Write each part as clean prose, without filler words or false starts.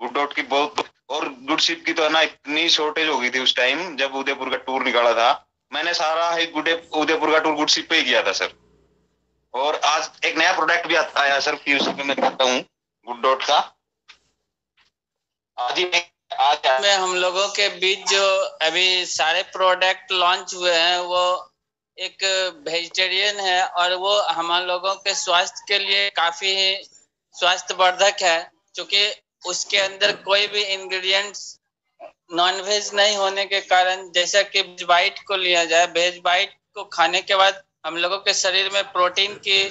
Good dot की बहुत, और गुड शिप की तो है ना इतनी शॉर्टेज हो गई थी उस टाइम जब उदयपुर का टूर निकाला था। मैंने सारा ही उदयपुर का टूर गुड शिप पे ही किया था सर। और आज एक नया प्रोडक्ट भी आया सर, पीयूसी पे मैं करता हूँ गुड डॉट का। आज ही आज में हम लोगों के बीच जो अभी सारे प्रोडक्ट लॉन्च हुए हैं वो एक वेजिटेरियन है और वो हम लोगों के स्वास्थ्य के लिए काफी स्वास्थ्यवर्धक है, क्योंकि उसके अंदर कोई भी इंग्रेडिएंट्स नॉन वेज नहीं होने के कारण, जैसा कि वेज बाइट को लिया जाए, वेज बाइट को खाने के बाद हम लोगों के शरीर में प्रोटीन की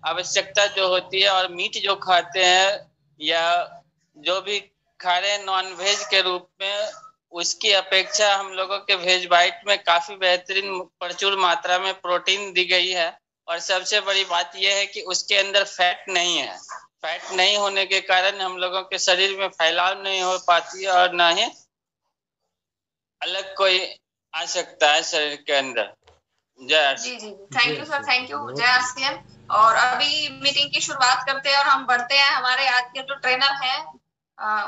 आवश्यकता जो होती है, और मीट जो खाते हैं या जो भी खा रहे हैं नॉन वेज के रूप में, उसकी अपेक्षा हम लोगों के वेज बाइट में काफी बेहतरीन प्रचुर मात्रा में प्रोटीन दी गई है। और सबसे बड़ी बात यह है कि उसके अंदर फैट नहीं है। फैट नहीं होने के कारण हम लोगों के शरीर में फैलाव नहीं हो पाती है और ना ही अलग कोई आ सकता है शरीर के अंदर। जय जी जी, thank you sir, thank you, जय आरसीएम। और अभी मीटिंग की शुरुआत करते हैं और हम बढ़ते हैं हमारे आज के जो ट्रेनर हैं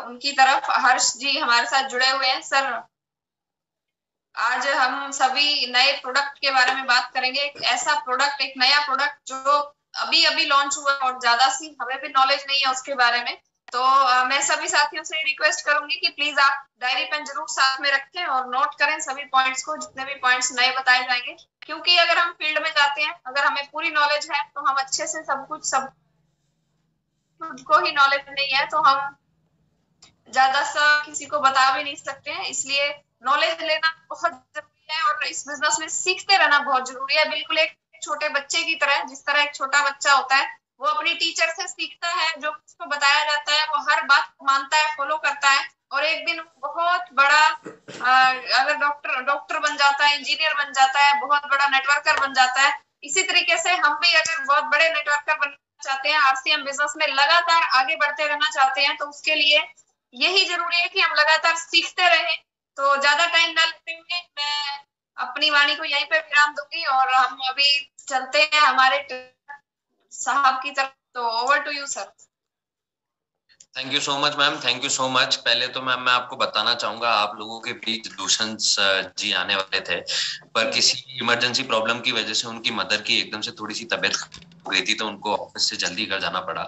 उनकी तरफ। हर्ष जी हमारे साथ जुड़े हुए हैं। सर, आज हम सभी नए प्रोडक्ट के बारे में बात करेंगे। एक ऐसा प्रोडक्ट, एक नया प्रोडक्ट जो अभी अभी लॉन्च हुआ और ज्यादा सी हमें भी नॉलेज नहीं है उसके बारे में। तो मैं सभी साथियों से रिक्वेस्ट करूंगी कि प्लीज आप डायरी पेन जरूर साथ में रखें और नोट करें सभी पॉइंट्स को, जितने भी पॉइंट्स नए बताए जाएंगे। क्योंकि अगर हम फील्ड में जाते हैं, अगर हमें पूरी नॉलेज है तो हम अच्छे से सब खुद को ही नॉलेज नहीं है तो हम ज्यादा सा किसी को बता भी नहीं सकते हैं। इसलिए नॉलेज लेना बहुत जरूरी है और इस बिजनेस में सीखते रहना बहुत जरूरी है। बिल्कुल एक छोटे बच्चे की तरह, जिस तरह एक छोटा बच्चा होता है वो अपनी टीचर से सीखता है, जो उसको बताया जाता है वो हर बात मानता है, फॉलो करता है, और एक दिन बहुत बड़ा अगर डॉक्टर बन जाता है, इंजीनियर बन जाता है, बहुत बड़ा नेटवर्कर बन जाता है। इसी तरीके से हम भी अगर बहुत बड़े नेटवर्कर बनना चाहते हैं, आरसीएम बिजनेस में लगातार आगे बढ़ते रहना चाहते हैं, तो उसके लिए यही जरूरी है कि हम लगातार सीखते रहें। तो ज्यादा टाइम ना लेते हुए मैं अपनी वाणी को यहीं पे विराम दूंगी और हम अभी चलते हैं हमारे साहब की तरफ। तो over to you sir. Thank you so much ma'am, thank you so much. पहले तो मैम मैं आपको बताना चाहूंगा, आप लोगों के बीच दूषण जी आने वाले थे, पर किसी इमरजेंसी प्रॉब्लम की वजह से उनकी मदर की एकदम से थोड़ी सी तबीयत हो गई थी, तो उनको ऑफिस से जल्दी घर जाना पड़ा।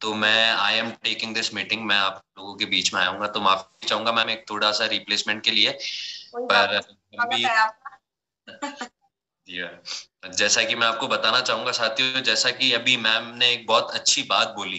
तो मैं I am taking this meeting, मैं आप लोगों के बीच में आया हूँ, तो माफी चाहूंगा मैम एक थोड़ा सा रिप्लेसमेंट के लिए। पर अभी जैसा कि मैं आपको बताना चाहूंगा साथियों, जैसा कि अभी मैम ने एक बहुत अच्छी बात बोली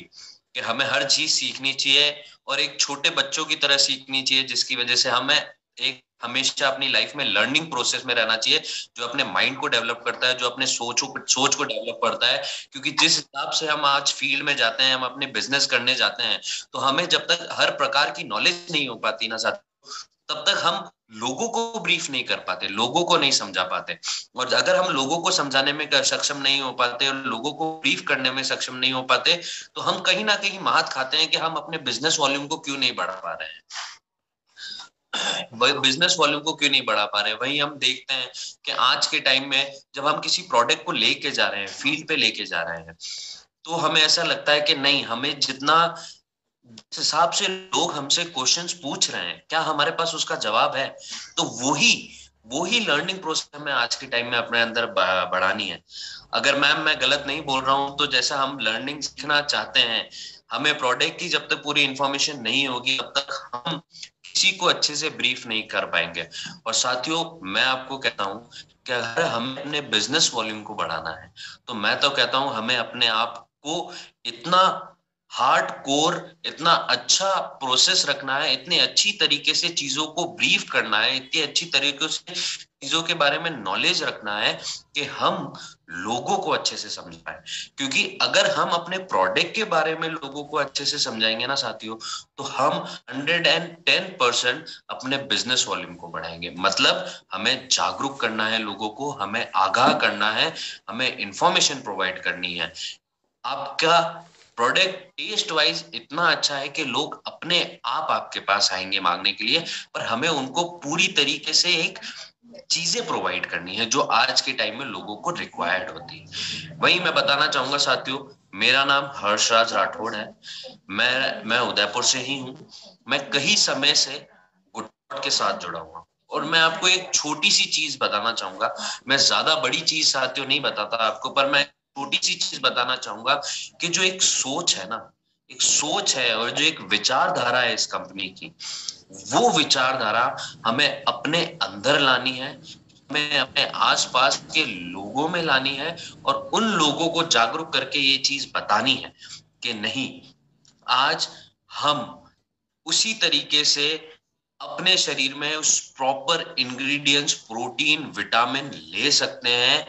कि हमें हर चीज सीखनी चाहिए और एक छोटे बच्चों की तरह सीखनी चाहिए, जिसकी वजह से हमें एक हमेशा अपनी लाइफ में लर्निंग प्रोसेस में रहना चाहिए, जो अपने माइंड को डेवलप करता है, जो अपने सोच को डेवलप करता है। क्योंकि जिस हिसाब से हम आज फील्ड में जाते हैं, हम अपने बिजनेस करने जाते हैं, तो हमें जब तक हर प्रकार की नॉलेज नहीं हो पाती ना साथ, तब तक हम लोगों को ब्रीफ नहीं कर पाते, लोगों को नहीं समझा पाते। और अगर हम लोगों को समझाने में सक्षम नहीं हो पाते और लोगों को ब्रीफ करने में सक्षम नहीं हो पाते, तो हम कहीं ना कहीं मात खाते हैं कि हम अपने बिजनेस वॉल्यूम को क्यों नहीं बढ़ा पा रहे हैं, बिजनेस वॉल्यूम को क्यों नहीं बढ़ा पा रहे हैं। वही हम देखते हैं कि आज के टाइम में जब हम किसी प्रोडक्ट को लेके जा रहे हैं, फील्ड पे लेके जा रहे हैं, तो हमें ऐसा लगता है कि नहीं, हमें जितना जिस हिसाब से लोग हमसे क्वेश्चंस पूछ रहे हैं, क्या हमारे पास उसका जवाब है। तो वही वही लर्निंग प्रोसेस हमें आज के टाइम में अपने अंदर बढ़ानी है। अगर मैम मैं गलत नहीं बोल रहा हूं, तो जैसा हम लर्निंग सीखना चाहते हैं, हमें प्रोडक्ट की जब तक पूरी इंफॉर्मेशन नहीं होगी, तब तक हम किसी को अच्छे से ब्रीफ नहीं कर पाएंगे। और साथियों, मैं आपको कहता हूं कि अगर हमें अपने बिजनेस वॉल्यूम को बढ़ाना है, तो मैं तो कहता हूं हमें अपने आप को इतना हार्ड कोर, इतना अच्छा प्रोसेस रखना है, इतनी अच्छी तरीके से चीजों को ब्रीफ करना है, इतनी अच्छी तरीके से चीजों के बारे में नॉलेज रखना है कि हम लोगों को अच्छे से समझ पाए। क्योंकि अगर हम अपने प्रोडक्ट के बारे में लोगों को अच्छे से समझाएंगे ना साथियों, तो हम 110% अपने बिजनेस वॉल्यूम को बढ़ाएंगे। मतलब हमें जागरूक करना है लोगों को, हमें आगाह करना है, हमें इंफॉर्मेशन प्रोवाइड करनी है। आपका प्रोडक्ट टेस्ट वाइज इतना अच्छा है कि लोग अपने आप आपके पास आएंगे मांगने के लिए, पर हमें उनको पूरी तरीके से एक चीजें प्रोवाइड करनी है जो आज के टाइम में लोगों को रिक्वायर्ड होती है। वही मैं बताना चाहूंगा साथियों, मेरा नाम हर्षराज राठौड़ है। मैं उदयपुर से ही हूँ। मैं कई समय से गुडडॉट के साथ जुड़ा हुआ और मैं आपको एक छोटी सी चीज बताना चाहूंगा। मैं ज्यादा बड़ी चीज साथियों नहीं बताता आपको, पर मैं छोटी सी चीज बताना चाहूंगा कि जो एक सोच है ना, एक सोच है और जो एक विचारधारा है इस कंपनी की, वो विचारधारा हमें अपने अंदर लानी है, हमें अपने आसपास के लोगों में लानी है और उन लोगों को जागरूक करके ये चीज बतानी है कि नहीं, आज हम उसी तरीके से अपने शरीर में उस प्रॉपर इंग्रेडिएंट्स, प्रोटीन, विटामिन ले सकते हैं,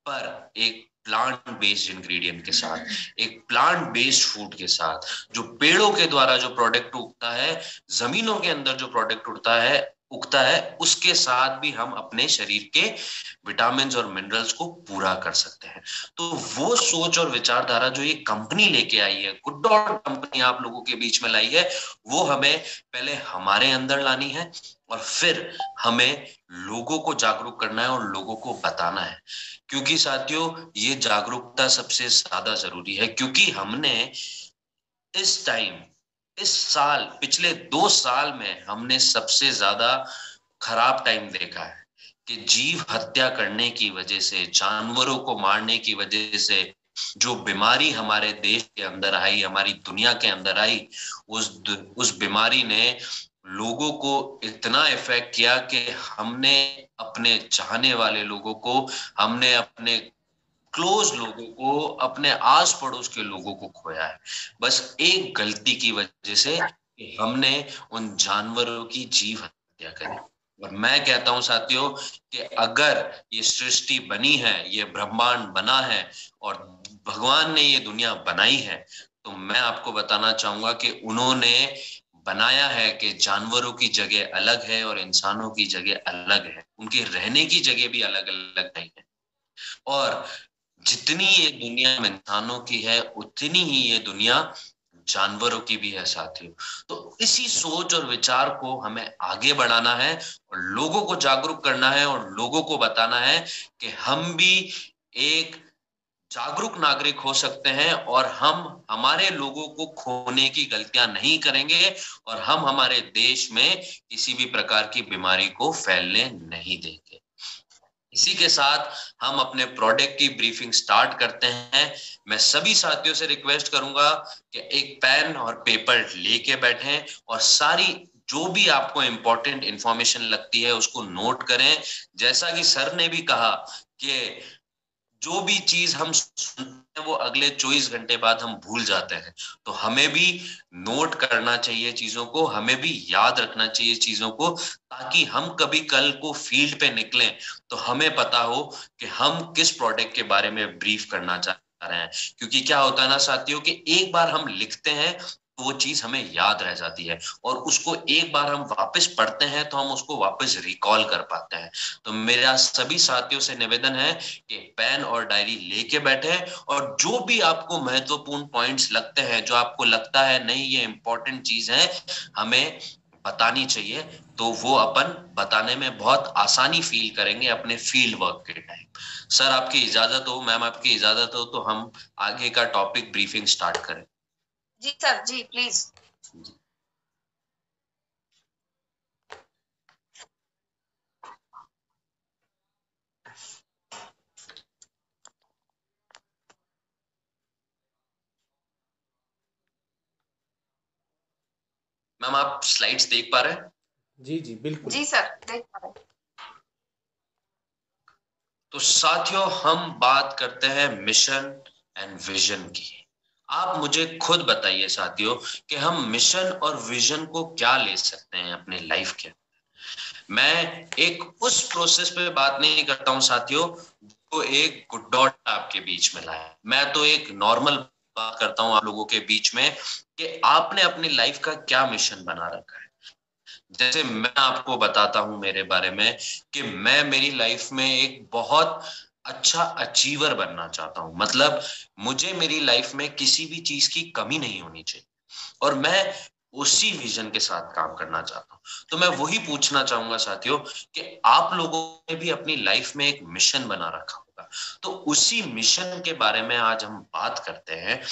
पर एक प्लांट बेस्ड इंग्रेडिएंट के साथ, एक प्लांट बेस्ड फूड के साथ। जो पेड़ों के द्वारा जो प्रोडक्ट उगता है, जमीनों के अंदर जो प्रोडक्ट उगता है, उसके साथ भी हम अपने शरीर के विटामिन और मिनरल्स को पूरा कर सकते हैं। तो वो सोच और विचारधारा जो ये कंपनी लेके आई है, गुडडॉट कंपनी आप लोगों के बीच में लाई है, वो हमें पहले हमारे अंदर लानी है और फिर हमें लोगों को जागरूक करना है और लोगों को बताना है। क्योंकि साथियों, ये जागरूकता सबसे ज्यादा जरूरी है, क्योंकि हमने इस साल, पिछले 2 साल में हमने सबसे ज्यादा खराब टाइम देखा है कि जीव हत्या करने की वजह से, जानवरों को मारने की वजह से जो बीमारी हमारे देश के अंदर आई, हमारी दुनिया के अंदर आई, उस बीमारी ने लोगों को इतना इफेक्ट किया कि हमने अपने चाहने वाले लोगों को, हमने अपने क्लोज लोगों को, अपने आस पड़ोस के लोगों को खोया है, बस एक गलती की वजह से कि हमने उन जानवरों की जीव हत्या करी। और मैं कहता हूं साथियों कि अगर ये सृष्टि बनी है, ये ब्रह्मांड बना है और भगवान ने ये दुनिया बनाई है, तो मैं आपको बताना चाहूंगा कि उन्होंने बनाया है कि जानवरों की जगह अलग है और इंसानों की जगह अलग है, उनके रहने की जगह भी अलग अलग नहीं है। और जितनी ये दुनिया में इंसानों की है, उतनी ही ये दुनिया जानवरों की भी है साथियों। तो इसी सोच और विचार को हमें आगे बढ़ाना है और लोगों को जागरूक करना है और लोगों को बताना है कि हम भी एक जागरूक नागरिक हो सकते हैं और हम हमारे लोगों को खोने की गलतियां नहीं करेंगे और हम हमारे देश में किसी भी प्रकार की बीमारी को फैलने नहीं देंगे। इसी के साथ हम अपने प्रोडक्ट की ब्रीफिंग स्टार्ट करते हैं। मैं सभी साथियों से रिक्वेस्ट करूंगा कि एक पेन और पेपर लेके बैठें और सारी जो भी आपको इंपॉर्टेंट इंफॉर्मेशन लगती है उसको नोट करें। जैसा कि सर ने भी कहा कि जो भी चीज हम सुनते हैं वो अगले 24 घंटे बाद हम भूल जाते हैं, तो हमें भी नोट करना चाहिए चीजों को, हमें भी याद रखना चाहिए चीजों को, ताकि हम कभी कल को फील्ड पे निकलें तो हमें पता हो कि हम किस प्रोडक्ट के बारे में ब्रीफ करना चाह रहे हैं। क्योंकि क्या होता है ना साथियों कि एक बार हम लिखते हैं तो वो चीज हमें याद रह जाती है और उसको एक बार हम वापस पढ़ते हैं तो हम उसको वापस रिकॉल कर पाते हैं। तो मेरा सभी साथियों से निवेदन है कि पेन और डायरी लेके बैठे और जो भी आपको महत्वपूर्ण पॉइंट्स लगते हैं, जो आपको लगता है नहीं ये इंपॉर्टेंट चीज है, हमें बतानी चाहिए, तो वो अपन बताने में बहुत आसानी फील करेंगे अपने फील्ड वर्क के टाइम। सर आपकी इजाजत हो, मैम आपकी इजाजत हो, तो हम आगे का टॉपिक ब्रीफिंग स्टार्ट करें। जी सर, जी प्लीज। मैम आप स्लाइड्स देख पा रहे हैं? जी जी बिल्कुल। जी सर, देख पा रहे। तो साथियों हम बात करते हैं मिशन एंड विजन की। आप मुझे खुद बताइए साथियों कि हम मिशन और विजन को क्या ले सकते हैं अपने लाइफ के। मैं एक उस प्रोसेस पे बात नहीं करता हूं साथियों जो एक गुडडॉट आपके बीच में लाया। मैं तो एक नॉर्मल बात करता हूं आप लोगों के बीच में कि आपने अपनी लाइफ का क्या मिशन बना रखा है। जैसे मैं आपको बताता हूं मेरे बारे में कि मैं मेरी लाइफ में एक बहुत अच्छा अचीवर बनना चाहता हूं। मतलब मुझे मेरी लाइफ में किसी भी चीज की कमी नहीं होनी चाहिए और मैं उसी विजन के साथ काम करना चाहता हूं। तो मैं वही पूछना चाहूंगा साथियों कि आप लोगों ने भी अपनी लाइफ में एक मिशन बना रखा होगा, तो उसी मिशन के बारे में आज हम बात करते हैं।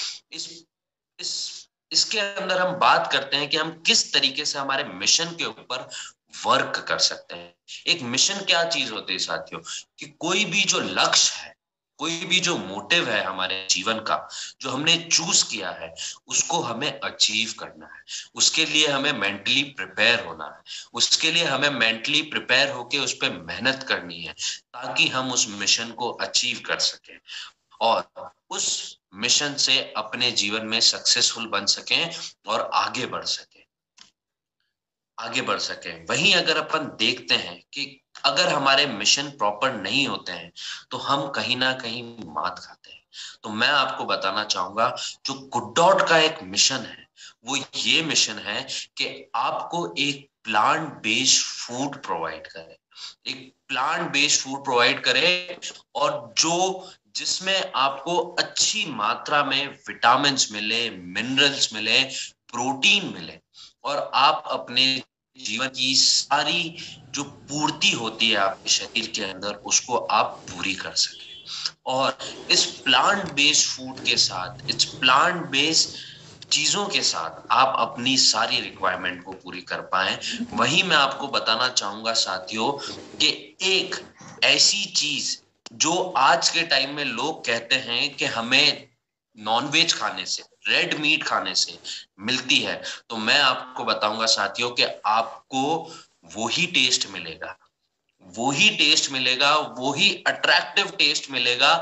इसके अंदर हम बात करते हैं कि हम किस तरीके से हमारे मिशन के ऊपर वर्क कर सकते हैं। एक मिशन क्या चीज होती है साथियों, कि कोई भी जो लक्ष्य है, कोई भी जो मोटिव है हमारे जीवन का, जो हमने चूज किया है, उसको हमें अचीव करना है। उसके लिए हमें मेंटली प्रिपेयर होना है, उसके लिए हमें मेंटली प्रिपेयर होके उस पर मेहनत करनी है, ताकि हम उस मिशन को अचीव कर सकें और उस मिशन से अपने जीवन में सक्सेसफुल बन सकें और आगे बढ़ सकें। वहीं अगर अपन देखते हैं कि अगर हमारे मिशन प्रॉपर नहीं होते हैं तो हम कहीं ना कहीं मात खाते हैं। तो मैं आपको बताना चाहूंगा, जो गुड डॉट का एक मिशन है वो ये मिशन है कि आपको एक प्लांट बेस्ड फूड प्रोवाइड करे, एक प्लांट बेस्ड फूड प्रोवाइड करे, और जिसमें आपको अच्छी मात्रा में विटामिन्स मिले, मिनरल्स मिले, प्रोटीन मिले, और आप अपने जीवन की सारी जो पूर्ति होती है आपके शरीर के अंदर, उसको आप पूरी कर सके। और इस प्लांट बेस्ड फूड के साथ, इस प्लांट बेस्ड चीजों के साथ आप अपनी सारी रिक्वायरमेंट को पूरी कर पाए। वहीं मैं आपको बताना चाहूंगा साथियों कि एक ऐसी चीज जो आज के टाइम में लोग कहते हैं कि हमें नॉनवेज खाने से, रेड मीट खाने से मिलती है, तो मैं आपको बताऊंगा साथियों कि आपको वही टेस्ट मिलेगा, वही अट्रैक्टिव टेस्ट मिलेगा,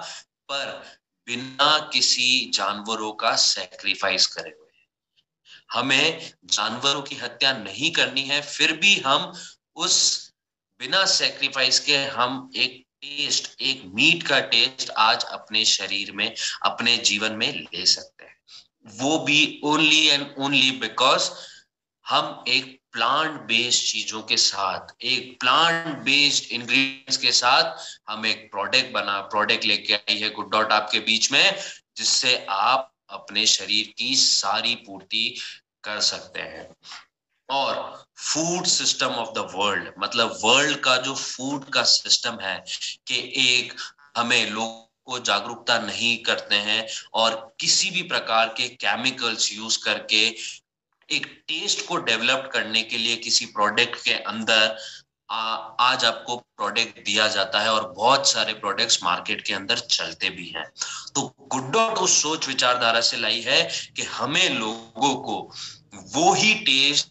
पर बिना किसी जानवरों का सैक्रिफाइस करे हुए। हमें जानवरों की हत्या नहीं करनी है, फिर भी हम उस बिना सैक्रिफाइस के हम एक मीट का टेस्ट आज अपने शरीर में, अपने जीवन में ले सकते हैं। वो भी ओनली एंड ओनली बिकॉज हम एक प्लांट बेस्ड चीजों के साथ, एक प्लांट बेस्ड इंग्रेडिएंट्स के साथ हम एक प्रोडक्ट लेके आई है गुड डॉट आपके बीच में, जिससे आप अपने शरीर की सारी पूर्ति कर सकते हैं। और food system of the world, मतलब वर्ल्ड का जो फूड का सिस्टम है, कि एक हमें लोग को जागरूकता नहीं करते हैं और किसी भी प्रकार के केमिकल्स यूज करके एक टेस्ट को डेवलप करने के लिए किसी प्रोडक्ट के अंदर आज आपको प्रोडक्ट दिया जाता है, और बहुत सारे प्रोडक्ट्स मार्केट के अंदर चलते भी हैं। तो गुड डॉट उस सोच विचारधारा से लाई है कि हमें लोगों को वो ही टेस्ट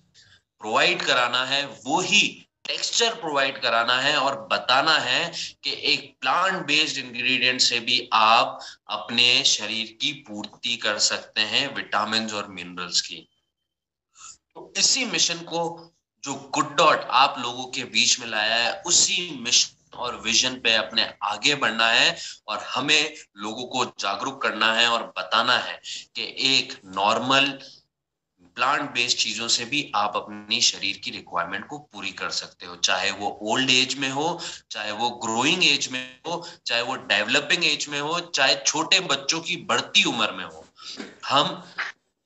प्रोवाइड कराना है, वो ही टेक्सचर प्रोवाइड कराना है, और बताना है कि एक प्लांट बेस्ड इंग्रेडिएंट से भी आप अपने शरीर की पूर्ति कर सकते हैं, विटामिन और मिनरल्स की। तो इसी मिशन को जो गुड डॉट आप लोगों के बीच में लाया है, उसी मिशन और विजन पे अपने आगे बढ़ना है, और हमें लोगों को जागरूक करना है और बताना है कि एक नॉर्मल प्लांट बेस्ड चीजों से भी आप अपनी शरीर की रिक्वायरमेंट को पूरी कर सकते हो, चाहे वो ओल्ड एज में हो, चाहे वो ग्रोइंग एज में हो, चाहे वो डेवलपिंग एज में हो, चाहे छोटे बच्चों की बढ़ती उम्र में हो। हम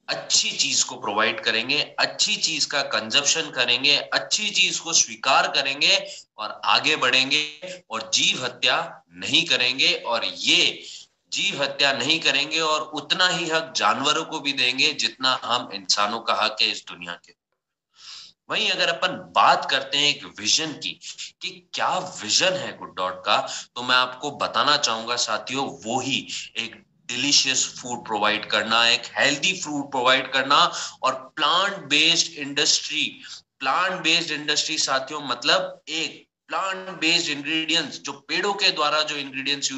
अच्छी चीज को प्रोवाइड करेंगे, अच्छी चीज का कंजप्शन करेंगे, अच्छी चीज को स्वीकार करेंगे और आगे बढ़ेंगे, और जीव हत्या नहीं करेंगे। और ये जीव हत्या नहीं करेंगे और उतना ही हक जानवरों को भी देंगे जितना हम इंसानों का हक है इस दुनिया के। वहीं अगर अपन बात करते हैं एक विजन की, कि क्या विजन है गुड डॉट का, तो मैं आपको बताना चाहूंगा साथियों, वो ही एक डिलीशियस फूड प्रोवाइड करना, एक हेल्दी फूड प्रोवाइड करना, और प्लांट बेस्ड इंडस्ट्री साथियों, मतलब एक प्लांट बेस्ड इंग्रेडिएंट्स, जो पेड़ों के द्वारा जो इंग्रेडिएंट्स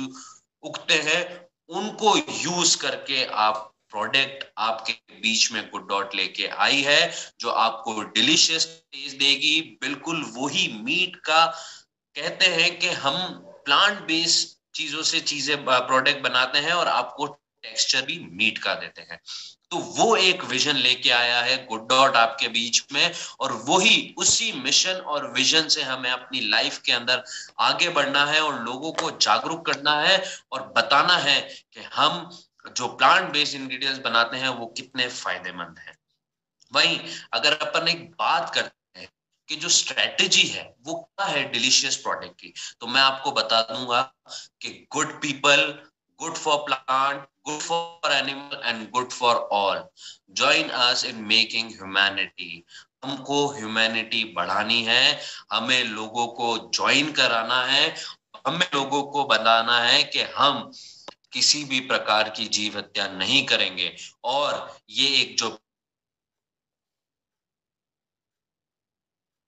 उगते हैं, उनको यूज करके आप प्रोडक्ट आपके बीच में गुड डॉट लेके आई है, जो आपको डिलीशियस टेस्ट देगी। बिल्कुल वही मीट का कहते हैं कि हम प्लांट बेस्ड चीजों से प्रोडक्ट बनाते हैं और आपको टेक्सचर भी मीट का देते हैं। तो वो एक विजन लेके आया है गुड डॉट आपके बीच में, और वही उसी मिशन और विजन से हमें अपनी लाइफ के अंदर आगे बढ़ना है और लोगों को जागरूक करना है और बताना है कि हम जो प्लांट बेस्ड इंग्रेडिएंट्स बनाते हैं वो कितने फायदेमंद हैं। वहीं अगर अपन एक बात करते हैं कि जो स्ट्रेटेजी है वो क्या है डिलीशियस प्रोडक्ट की, तो मैं आपको बता दूंगा कि good people, good for plant, good for animal and good for all, join us in making humanity. हमको ह्यूमैनिटी बढ़ानी है, हमें लोगों को ज्वाइन कराना है, हमें लोगों को बताना है कि हम किसी भी प्रकार की जीव हत्या नहीं करेंगे, और ये एक जो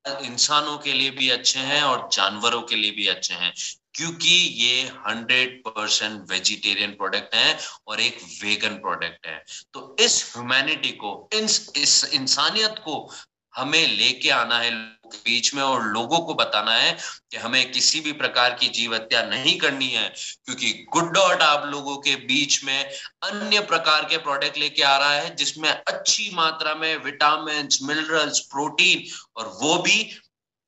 इंसानों के लिए भी अच्छे हैं और जानवरों के लिए भी अच्छे हैं, क्योंकि ये 100% वेजिटेरियन प्रोडक्ट है और एक वेगन प्रोडक्ट है। तो इस ह्यूमैनिटी को, इस इंसानियत को हमें लेके आना है लोगों के बीच में, और लोगों को बताना है कि हमें किसी भी प्रकार की जीव हत्या नहीं करनी है, क्योंकि गुड डॉट आप लोगों के बीच में अन्य प्रकार के प्रोडक्ट लेके आ रहा है जिसमें अच्छी मात्रा में विटामिन, मिनरल्स, प्रोटीन, और वो भी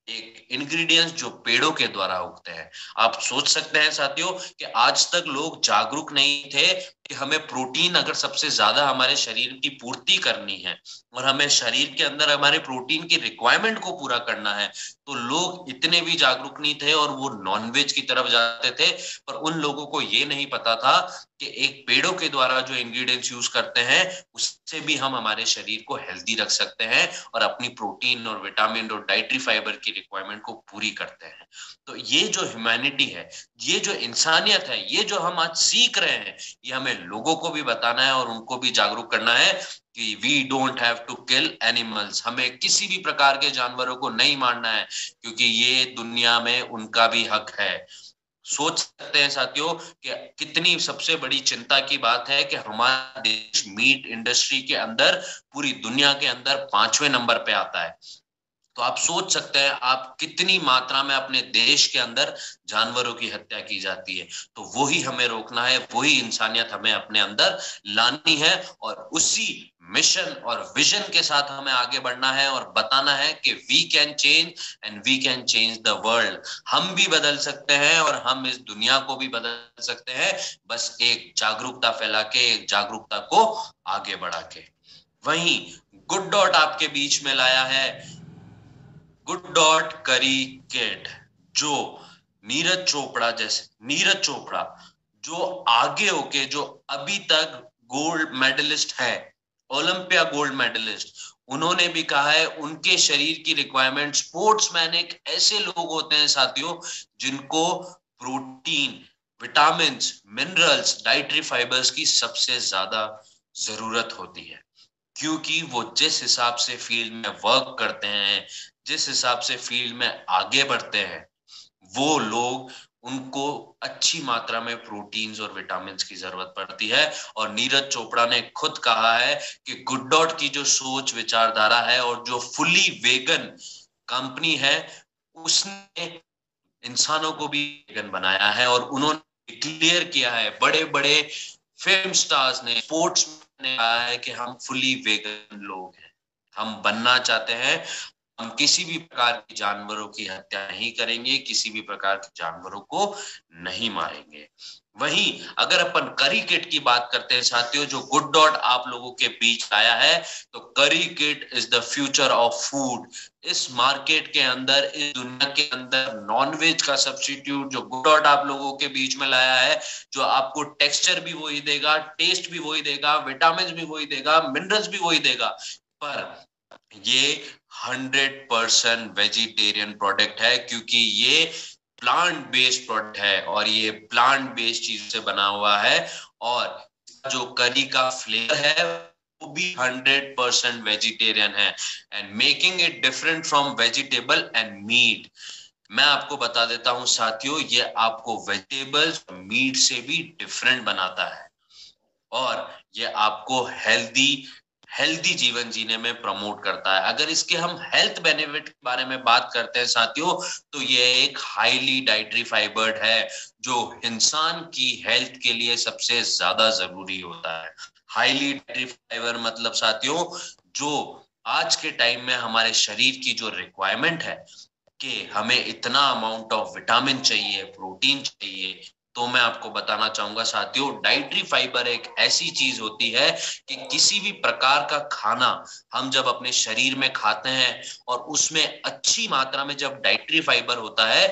एक इंग्रेडिएंट्स जो पेड़ों के द्वारा उगते हैं। आप सोच सकते हैं साथियों कि आज तक लोग जागरूक नहीं थे कि हमें प्रोटीन अगर सबसे ज्यादा हमारे शरीर की पूर्ति करनी है और हमें शरीर के अंदर हमारे प्रोटीन की रिक्वायरमेंट को पूरा करना है, तो लोग इतने भी जागरूक नहीं थे और वो नॉनवेज की तरफ जाते थे। पर उन लोगों को ये नहीं पता था कि एक पेड़ों के द्वारा जो इंग्रेडिएंट्स यूज करते हैं उससे भी हम हमारे शरीर को हेल्दी रख सकते हैं और अपनी प्रोटीन और विटामिन और डाइटरी फाइबर की रिक्वायरमेंट को पूरी करते हैं। तो ये जो ह्यूमैनिटी है, ये जो इंसानियत है, ये जो हम आज सीख रहे हैं, ये हमें लोगों को भी बताना है और उनको भी जागरूक करना है कि we don't have to kill animals. हमें किसी भी प्रकार के जानवरों को नहीं मारना है, क्योंकि ये दुनिया में उनका भी हक है। सोच सकते हैं साथियों कि कितनी सबसे बड़ी चिंता की बात है कि हमारा देश मीट इंडस्ट्री के अंदर पूरी दुनिया के अंदर 5वें नंबर पे आता है। तो आप सोच सकते हैं आप कितनी मात्रा में अपने देश के अंदर जानवरों की हत्या की जाती है। तो वही हमें रोकना है, वही इंसानियत हमें अपने अंदर लानी है, और उसी मिशन और विजन के साथ हमें आगे बढ़ना है और बताना है कि we can change and we can change the world. हम भी बदल सकते हैं और हम इस दुनिया को भी बदल सकते हैं, बस एक जागरूकता फैला के, एक जागरूकता को आगे बढ़ा के। वहीं गुड डॉट आपके बीच में लाया है गुड डॉट करी किट, जो नीरज चोपड़ा जो आगे होके, जो अभी तक गोल्ड मेडलिस्ट है, ओलंपिया गोल्ड मेडलिस्ट, उन्होंने भी कहा है उनके शरीर की रिक्वायरमेंट, स्पोर्ट्समैन एक ऐसे लोग होते हैं साथियों जिनको protein, vitamin, minerals, dietary fibres की सबसे ज्यादा जरूरत होती है, क्योंकि वो जिस हिसाब से फील्ड में वर्क करते हैं, जिस हिसाब से फील्ड में आगे बढ़ते हैं, वो लोग, उनको अच्छी मात्रा में प्रोटीन्स और विटामिन्स की जरूरत पड़ती है। और नीरज चोपड़ा ने खुद कहा है कि गुड डॉट की जो सोच विचारधारा है और जो फुली वेगन कंपनी है, उसने इंसानों को भी वेगन बनाया है, और उन्होंने क्लियर किया है, बड़े बड़े फिल्म स्टार्स ने, स्पोर्ट्स ने कहा है कि हम फुली वेगन लोग हैं, हम बनना चाहते हैं, हम किसी भी प्रकार के जानवरों की हत्या नहीं करेंगे, किसी भी प्रकार के जानवरों को नहीं मारेंगे। वहीं अगर अपन करी किट की बात करते हैं साथियों, जो गुड डॉट आप लोगों के बीच आया है, तो करी kit is the future of food. इस मार्केट के अंदर, इस दुनिया के अंदर नॉनवेज का सब्स्टिट्यूट जो गुड डॉट आप लोगों के बीच में लाया है, जो आपको टेक्सचर भी वही देगा, टेस्ट भी वही देगा, विटामिन भी वही देगा, मिनरल्स भी वही देगा, पर ये 100% वेजिटेरियन प्रोडक्ट है, क्योंकि ये प्लांट बेस्ड प्रोडक्ट है और ये प्लांट बेस्ड चीज से बना हुआ है, और जो करी का फ्लेवर है वो भी 100% वेजिटेरियन है, and making it different from vegetable and meat. मैं आपको बता देता हूं साथियों, ये आपको वेजिटेबल्स, मीट से भी डिफरेंट बनाता है, और ये आपको हेल्दी जीवन जीने में प्रमोट करता है। अगर इसके हम हेल्थ बेनिफिट के बारे में बात करते हैं साथियों, तो ये एक हाईली डाइटरी फाइबर्ड है, जो इंसान की हेल्थ के लिए सबसे ज्यादा जरूरी होता है। हाईली डाइटरी फाइबर मतलब साथियों, जो आज के टाइम में हमारे शरीर की जो रिक्वायरमेंट है कि हमें इतना अमाउंट ऑफ विटामिन चाहिए, प्रोटीन चाहिए, तो मैं आपको बताना चाहूंगा साथियों, डाइटरी फाइबर एक ऐसी चीज होती है कि किसी भी प्रकार का खाना हम जब अपने शरीर में खाते हैं और उसमें अच्छी मात्रा में जब डाइटरी फाइबर होता है,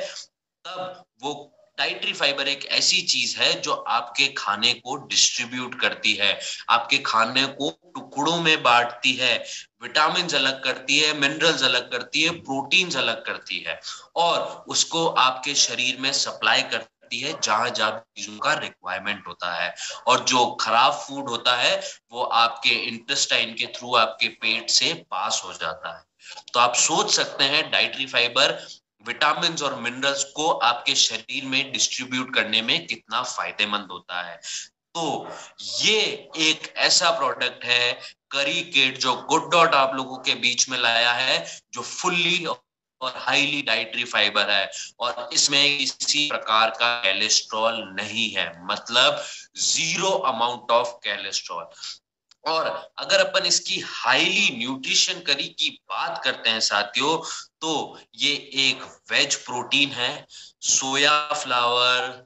तब वो डाइटरी फाइबर एक ऐसी चीज है जो आपके खाने को डिस्ट्रीब्यूट करती है, आपके खाने को टुकड़ों में बांटती है, विटामिन अलग करती है, मिनरल्स अलग करती है, प्रोटीन्स अलग करती है और उसको आपके शरीर में सप्लाई करती है जहां जहां चीजों का रिक्वायरमेंट होता है। और जो खराब फूड होता है वो आपके इंटेस्टाइन के थ्रू आपके पेट से पास हो जाता है। तो आप सोच सकते हैं डाइटरी फाइबर विटामिन और मिनरल्स को आपके शरीर में डिस्ट्रीब्यूट करने में कितना फायदेमंद होता है। तो ये एक ऐसा प्रोडक्ट है करी किट जो गुड डॉट आप लोगों के बीच में लाया है, जो फुल्ली और हाईली डाइटरी फाइबर है और इसमें किसी प्रकार का कोलेस्ट्रॉल नहीं है, मतलब 0 अमाउंट ऑफ कोलेस्ट्रॉल। और अगर अपन इसकी हाईली न्यूट्रिशन करी की बात करते हैं साथियों, तो ये एक वेज प्रोटीन है। सोया फ्लावर,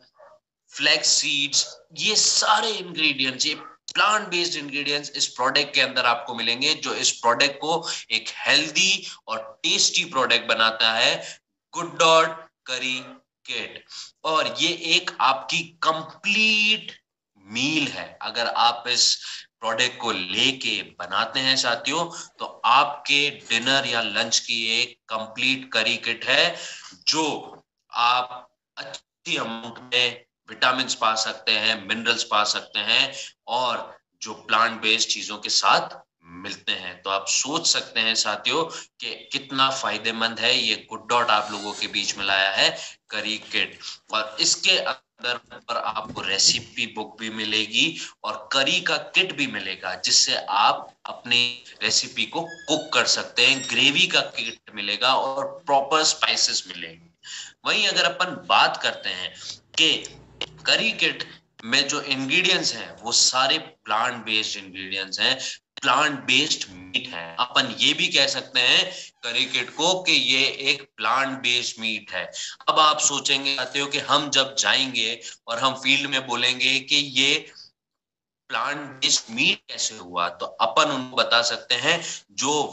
फ्लैक्स सीड्स, ये सारे इंग्रेडिएंट्स, ये प्लांट बेस्ड इंग्रेडिएंट्स इस प्रोडक्ट के अंदर आपको मिलेंगे, जो इस प्रोडक्ट को एक हेल्दी और टेस्टी प्रोडक्ट बनाता है, गुड डॉट करी किट। और ये एक आपकी कंप्लीट मील है। अगर आप इस प्रोडक्ट को लेके बनाते हैं साथियों, तो आपके डिनर या लंच की एक कंप्लीट करी किट है, जो आप अच्छी अमाउंट में विटामिन पा सकते हैं, मिनरल्स पा सकते हैं और जो प्लांट बेस्ड चीजों के साथ मिलते हैं। तो आप सोच सकते हैं साथियों कि कितना फायदेमंद है ये गुड डॉट आप लोगों के बीच में लाया है करी किट। और इसके अंदर पर आपको रेसिपी बुक भी मिलेगी और करी का किट भी मिलेगा, जिससे आप अपनी रेसिपी को कुक कर सकते हैं। ग्रेवी का किट मिलेगा और प्रॉपर स्पाइसेस मिलेंगे। वहीं अगर अपन बात करते हैं कि करी किट में जो इंग्रेडिएंट्स हैं वो सारे प्लांट बेस्ड इंग्रेडिएंट्स हैं, प्लांट बेस्ड मीट है। अपन ये भी कह सकते हैं करी किट को कि ये एक प्लांट बेस्ड मीट है। अब आप सोचेंगे आते हो कि हम जब जाएंगे और हम फील्ड में बोलेंगे कि ये प्लांट बेस्ड मीट कैसे हुआ, तो अपन उनको बता सकते हैं जो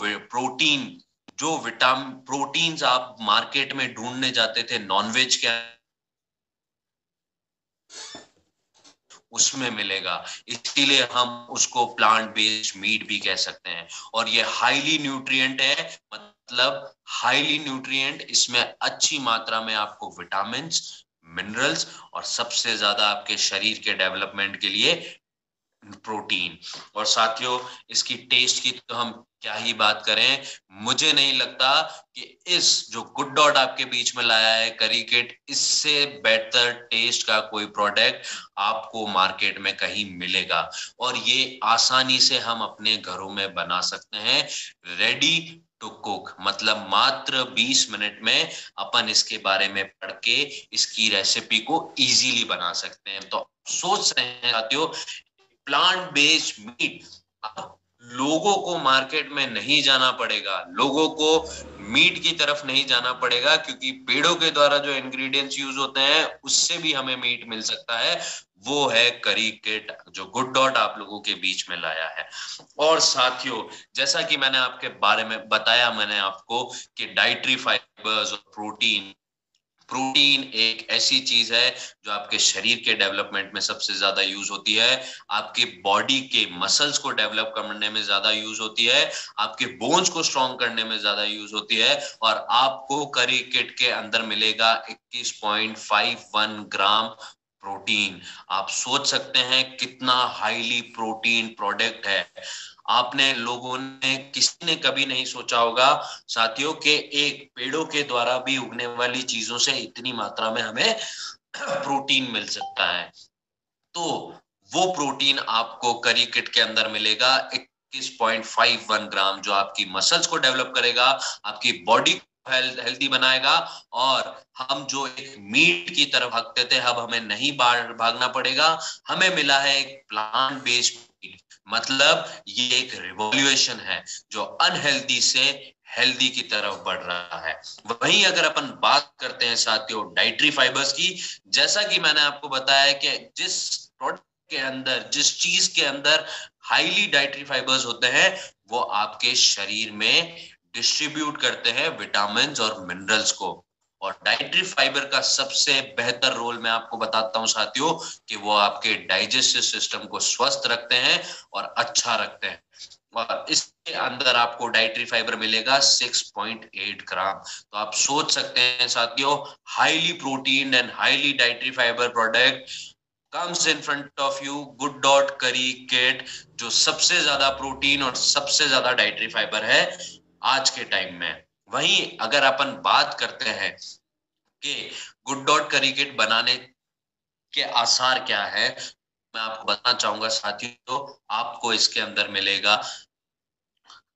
प्रोटीन्स आप मार्केट में ढूंढने जाते थे नॉनवेज के, उसमें मिलेगा। इसीलिए हम उसको प्लांट बेस्ड मीट भी कह सकते हैं। और ये हाईली न्यूट्रिएंट है, मतलब हाईली न्यूट्रिएंट, इसमें अच्छी मात्रा में आपको विटामिन्स, मिनरल्स और सबसे ज्यादा आपके शरीर के डेवलपमेंट के लिए प्रोटीन। और साथियों इसकी टेस्ट की तो हम क्या ही बात करें, मुझे नहीं लगता कि इस जो गुड डॉट आपके बीच में लाया है करी किट, इससे बेहतर टेस्ट का कोई प्रोडक्ट आपको मार्केट में कहीं मिलेगा। और ये आसानी से हम अपने घरों में बना सकते हैं, रेडी टू कुक, मतलब मात्र 20 मिनट में अपन इसके बारे में पढ़ के इसकी रेसिपी को इजीली बना सकते हैं। तो सोच रहे हैं साथियों, प्लांट बेस्ड मीट, लोगों को मार्केट में नहीं जाना पड़ेगा, लोगों को मीट की तरफ नहीं जाना पड़ेगा, क्योंकि पेड़ों के द्वारा जो इंग्रेडिएंट्स यूज होते हैं उससे भी हमें मीट मिल सकता है। वो है करी किट जो गुड डॉट आप लोगों के बीच में लाया है। और साथियों जैसा कि मैंने आपके बारे में बताया, मैंने आपको कि डाइटरी फाइबर्स और प्रोटीन एक ऐसी चीज है जो आपके शरीर के डेवलपमेंट में सबसे ज्यादा यूज होती है, आपके बॉडी के मसल्स को डेवलप करने में ज्यादा यूज होती है, आपके बोन्स को स्ट्रॉन्ग करने में ज्यादा यूज होती है। और आपको करी किट के अंदर मिलेगा 21.51 ग्राम प्रोटीन। आप सोच सकते हैं कितना हाईली प्रोटीन प्रोडक्ट है। आपने लोगों ने किसी ने कभी नहीं सोचा होगा साथियों कि एक पेड़ों के द्वारा भी उगने वाली चीजों से इतनी मात्रा में हमें प्रोटीन मिल सकता है। तो वो प्रोटीन आपको करी किट के अंदर मिलेगा 21.51 ग्राम, जो आपकी मसल्स को डेवलप करेगा, आपकी बॉडी को हेल्दी बनाएगा। और हम जो एक मीट की तरफ भागते थे, अब हमें नहीं भागना पड़ेगा, हमें मिला है एक प्लांट बेस्ड मीट। मतलब ये एक रिवॉल्यूशन है जो अनहेल्दी से हेल्दी की तरफ बढ़ रहा है। वहीं अगर अपन बात करते हैं साथियों डाइटरी फाइबर्स की, जैसा कि मैंने आपको बताया कि जिस प्रोडक्ट के अंदर, जिस चीज के अंदर हाईली डाइटरी फाइबर्स होते हैं, वो आपके शरीर में डिस्ट्रीब्यूट करते हैं विटामिन और मिनरल्स को। और डाइटरी फाइबर का सबसे बेहतर रोल मैं आपको बताता हूं साथियों कि वो आपके डाइजेस्टिव सिस्टम को स्वस्थ रखते हैं और अच्छा रखते हैं। और इसके अंदर आपको डाइटरी फाइबर मिलेगा 6.8 ग्राम। तो आप सोच सकते हैं साथियों, highly protein and highly dietary fibre product comes in front of you, good dot करी किट, जो सबसे ज्यादा प्रोटीन और सबसे ज्यादा डाइटरी फाइबर है आज के टाइम में। वहीं अगर अपन बात करते हैं कि गुड डॉट करी किट बनाने के आसार क्या है, मैं आपको बताना चाहूंगा साथियों। आपको इसके अंदर मिलेगा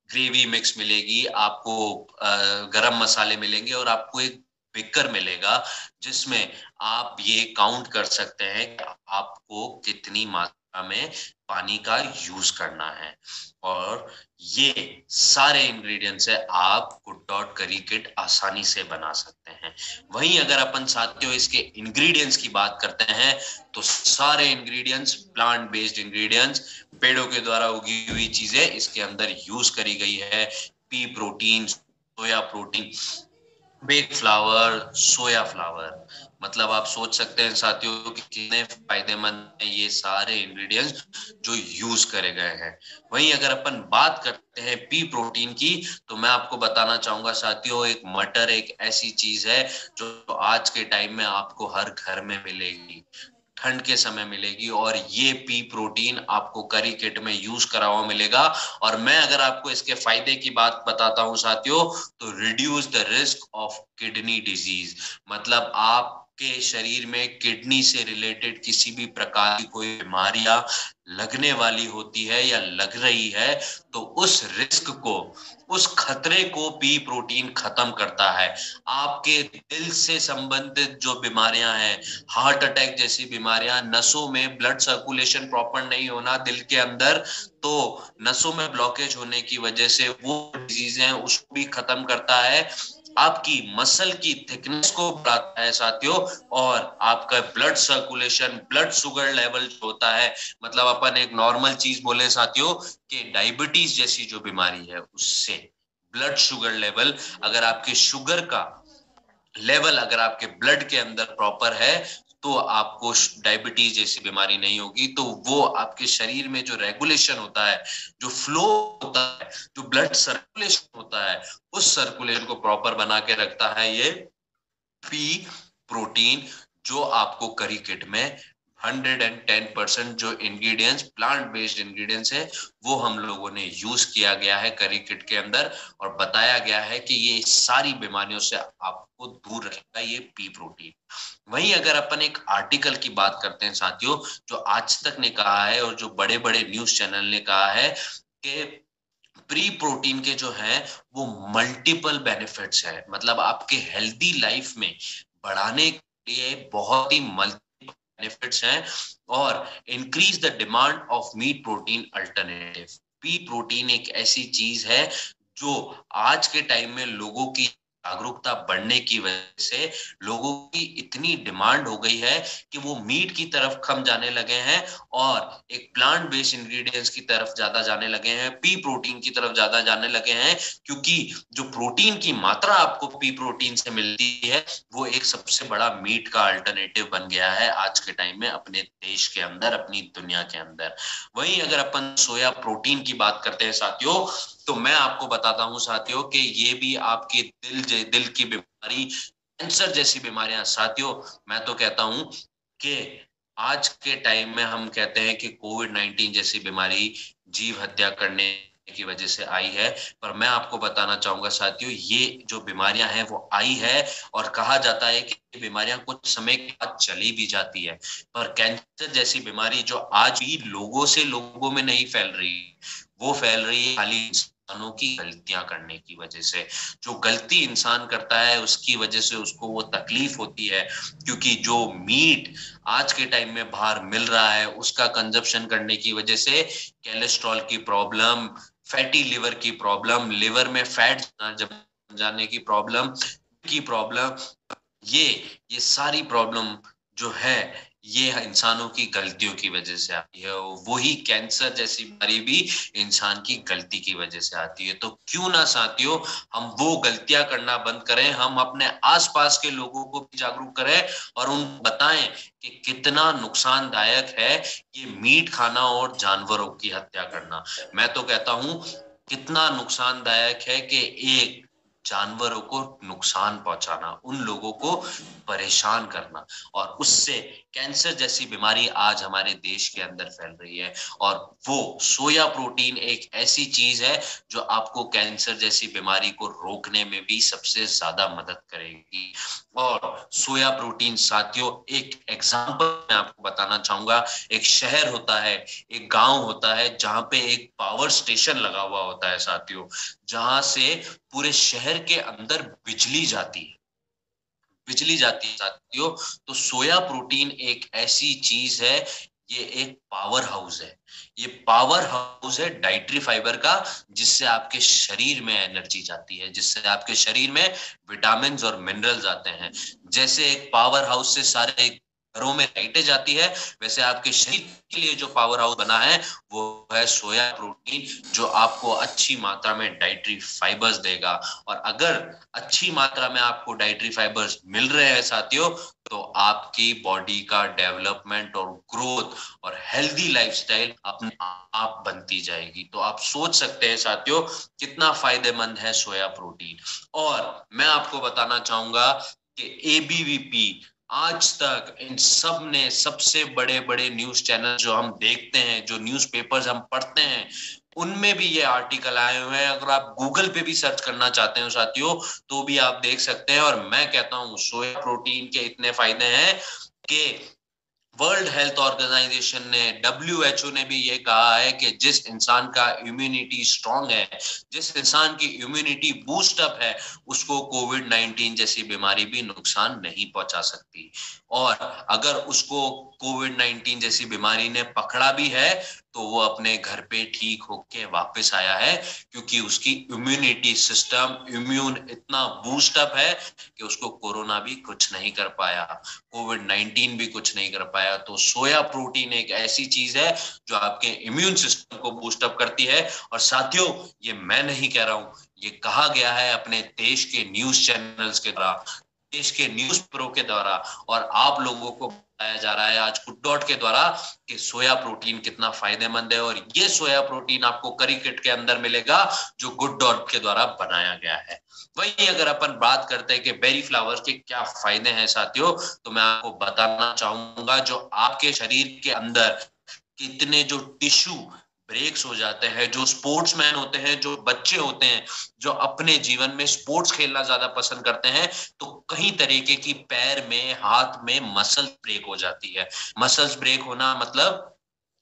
ग्रेवी मिक्स मिलेगी, आपको गरम मसाले मिलेंगे और आपको एक बिकर मिलेगा जिसमें आप ये काउंट कर सकते हैं कि आपको कितनी मात्रा में पानी का यूज करना है। और ये सारे इंग्रेडिएंट्स है आप गुड डॉट करी किट आसानी से बना सकते हैं। वहीं अगर अपन साथियों इसके इंग्रेडिएंट्स की बात करते हैं तो सारे इंग्रेडिएंट्स प्लांट बेस्ड इंग्रेडिएंट्स, पेड़ों के द्वारा उगी हुई चीजें इसके अंदर यूज करी गई है। Pea protein, soya protein, bake flour, soya flour, मतलब आप सोच सकते हैं साथियों कि कितने फायदेमंद है ये सारे इंग्रेडिएंट्स जो यूज करे गए हैं। वहीं अगर अपन बात करते हैं पी प्रोटीन की, तो मैं आपको बताना चाहूंगा साथियों, एक मटर एक ऐसी चीज है जो आज के टाइम में आपको हर घर में मिलेगी, ठंड के समय मिलेगी, और ये पी प्रोटीन आपको करी किट में यूज करा हुआ मिलेगा। और मैं अगर आपको इसके फायदे की बात बताता हूं साथियों, तो reduce the risk of kidney disease, मतलब आपके शरीर में किडनी से रिलेटेड किसी भी प्रकार की कोई बीमारियां लगने वाली होती है या लग रही है, तो उस रिस्क को, उस खतरे को पी प्रोटीन खत्म करता है। आपके दिल से संबंधित जो बीमारियां हैं, हार्ट अटैक जैसी बीमारियां, नसों में ब्लड सर्कुलेशन प्रॉपर नहीं होना दिल के अंदर, तो नसों में ब्लॉकेज होने की वजह से वो डिजीज हैं उसको भी खत्म करता है। आपकी मसल की थिकनेस को बढ़ाता है साथियों, और आपका blood circulation, blood sugar level जो होता है, मतलब अपन एक नॉर्मल चीज बोले साथियों कि डायबिटीज जैसी जो बीमारी है उससे ब्लड शुगर लेवल, अगर आपके शुगर का लेवल अगर आपके ब्लड के अंदर प्रॉपर है तो आपको डायबिटीज जैसी बीमारी नहीं होगी। तो वो आपके शरीर में जो रेगुलेशन होता है, जो फ्लो होता है, जो ब्लड सर्कुलेशन होता है, उस सर्कुलेशन को प्रॉपर बना के रखता है ये पी प्रोटीन, जो आपको करी किट में 110% जो इंग्रेडिएंट्स, प्लांट बेस्ड इंग्रेडिएंट्स है, वो हम लोगों ने यूज किया गया है करी किट के अंदर, और बताया गया है कि ये सारी बीमारियों से आपको दूर रखेगा ये पी प्रोटीन। वहीं अगर अपन एक आर्टिकल की बात करते हैं साथियों, जो आज तक ने कहा है और जो बड़े बड़े न्यूज चैनल ने कहा है कि प्री प्रोटीन के जो है वो मल्टीपल बेनिफिट्स है, मतलब आपके हेल्दी लाइफ में बढ़ाने के लिए बहुत ही मल्टीपल बेनिफिट्स हैं, और increase the demand of meat protein alternative. P protein एक ऐसी चीज है जो आज के टाइम में लोगों की जागरूकता बढ़ने की वजह से लोगों की इतनी डिमांड हो गई है कि वो मीट की तरफ कम जाने लगे हैं और एक प्लांट बेस्ड इंग्रेडिएंट्स की तरफ ज्यादा जाने लगे हैं, पी प्रोटीन की तरफ ज्यादा जाने लगे हैं, क्योंकि जो प्रोटीन की मात्रा आपको पी प्रोटीन से मिलती है वो एक सबसे बड़ा मीट का अल्टरनेटिव बन गया है आज के टाइम में अपने देश के अंदर, अपनी दुनिया के अंदर। वहीं अगर अपन सोया प्रोटीन की बात करते हैं साथियों, तो मैं आपको बताता हूं साथियों कि ये भी आपकी दिल की बीमारी, कैंसर जैसी बीमारियां, साथियों मैं तो कहता हूं कि आज के टाइम में हम कहते हैं कि कोविड-19 जैसी बीमारी जीव हत्या करने की वजह से आई है, पर मैं आपको बताना चाहूंगा साथियों, ये जो बीमारियां हैं वो आई है, और कहा जाता है कि बीमारियां कुछ समय के बाद चली भी जाती है, पर कैंसर जैसी बीमारी जो आज भी लोगों से लोगों में नहीं फैल रही, वो फैल रही है खाली इंसानों की गलतियां करने की वजह से। जो गलती इंसान करता है उसकी वजह से उसको वो तकलीफ होती है, क्योंकि जो मीट आज के टाइम में बाहर मिल रहा है उसका कंजप्शन करने की वजह से कोलेस्ट्रॉल की प्रॉब्लम, फैटी लिवर की प्रॉब्लम, लिवर में फैट जम जाने की प्रॉब्लम, ये सारी प्रॉब्लम जो है ये इंसानों की गलतियों की वजह से आती है। वही कैंसर जैसी बीमारी भी इंसान की गलती की वजह से आती है। तो क्यों ना साथियों हम वो गलतियां करना बंद करें, हम अपने आसपास के लोगों को भी जागरूक करें और उन बताएं कि कितना नुकसानदायक है ये मीट खाना और जानवरों की हत्या करना। मैं तो कहता हूं कितना नुकसानदायक है कि एक जानवरों को नुकसान पहुंचाना, उन लोगों को परेशान करना, और उससे कैंसर जैसी बीमारी आज हमारे देश के अंदर फैल रही है। और वो सोया प्रोटीन एक ऐसी चीज है जो आपको कैंसर जैसी बीमारी को रोकने में भी सबसे ज्यादा मदद करेगी। और सोया प्रोटीन साथियों, एक एग्जांपल मैं आपको बताना चाहूंगा। एक शहर होता है, एक गांव होता है जहां पे एक पावर स्टेशन लगा हुआ होता है साथियों, जहां से पूरे शहर के अंदर बिजली जाती है साथियों। तो सोया प्रोटीन एक ऐसी चीज है, ये एक पावर हाउस है, ये पावर हाउस है डाइटरी फाइबर का, जिससे आपके शरीर में एनर्जी जाती है, जिससे आपके शरीर में विटामिन और मिनरल्स आते हैं। जैसे एक पावर हाउस से सारे घरों में लाइटें जाती है, वैसे आपके शरीर के लिए जो पावर हाउस बना है वो है सोया प्रोटीन, जो आपको अच्छी मात्रा में डाइटरी फाइबर्स देगा। और अगर अच्छी मात्रा में आपको डाइटरी फाइबर्स मिल रहे हैं साथियों, तो आपकी बॉडी का डेवलपमेंट और ग्रोथ और हेल्दी लाइफस्टाइल अपने आप बनती जाएगी। तो आप सोच सकते हैं साथियों कितना फायदेमंद है सोया प्रोटीन। और मैं आपको बताना चाहूंगा कि एबीवीपी, आज तक, इन सब ने, सबसे बड़े बड़े न्यूज चैनल जो हम देखते हैं, जो न्यूज़पेपर्स हम पढ़ते हैं, उनमें भी ये आर्टिकल आए हुए हैं। अगर आप गूगल पे भी सर्च करना चाहते हो साथियों तो भी आप देख सकते हैं। और मैं कहता हूं सोया प्रोटीन के इतने फायदे हैं कि वर्ल्ड हेल्थ ऑर्गेनाइजेशन ने, WHO ने भी ये कहा है कि जिस इंसान का इम्यूनिटी स्ट्रांग है, जिस इंसान की इम्यूनिटी बूस्ट अप है, उसको कोविड-19 जैसी बीमारी भी नुकसान नहीं पहुंचा सकती। और अगर उसको कोविड-19 जैसी बीमारी ने पकड़ा भी है तो वो अपने घर पे ठीक होके वापस आया है, क्योंकि उसकी इम्यूनिटी सिस्टम, इम्यून इतना बूस्ट अप है कि उसको कोरोना भी कुछ नहीं कर पाया, कोविड-19 भी कुछ नहीं कर पाया। तो सोया प्रोटीन एक ऐसी चीज है जो आपके इम्यून सिस्टम को बूस्ट अप करती है। और साथियों ये मैं नहीं कह रहा हूं, ये कहा गया है अपने देश के न्यूज चैनल्स के द्वारा, देश के न्यूज पेपरों के द्वारा, और आप लोगों को बताया जा रहा है आज गुड डॉट के द्वारा कि सोया प्रोटीन कितना फायदेमंद है। और ये सोया प्रोटीन आपको करी किट के अंदर मिलेगा जो गुड डॉट के द्वारा बनाया गया है। वही अगर अपन बात करते हैं कि बेरी फ्लावर के क्या फायदे हैं साथियों, तो मैं आपको बताना चाहूंगा जो आपके शरीर के अंदर कितने जो टिश्यू ब्रेक्स हो जाते हैं, जो स्पोर्ट्समैन होते हैं, जो बच्चे होते हैं जो अपने जीवन में स्पोर्ट्स खेलना ज्यादा पसंद करते हैं, तो कई तरीके की पैर में, हाथ में मसल ब्रेक हो जाती है। मसल्स ब्रेक होना मतलब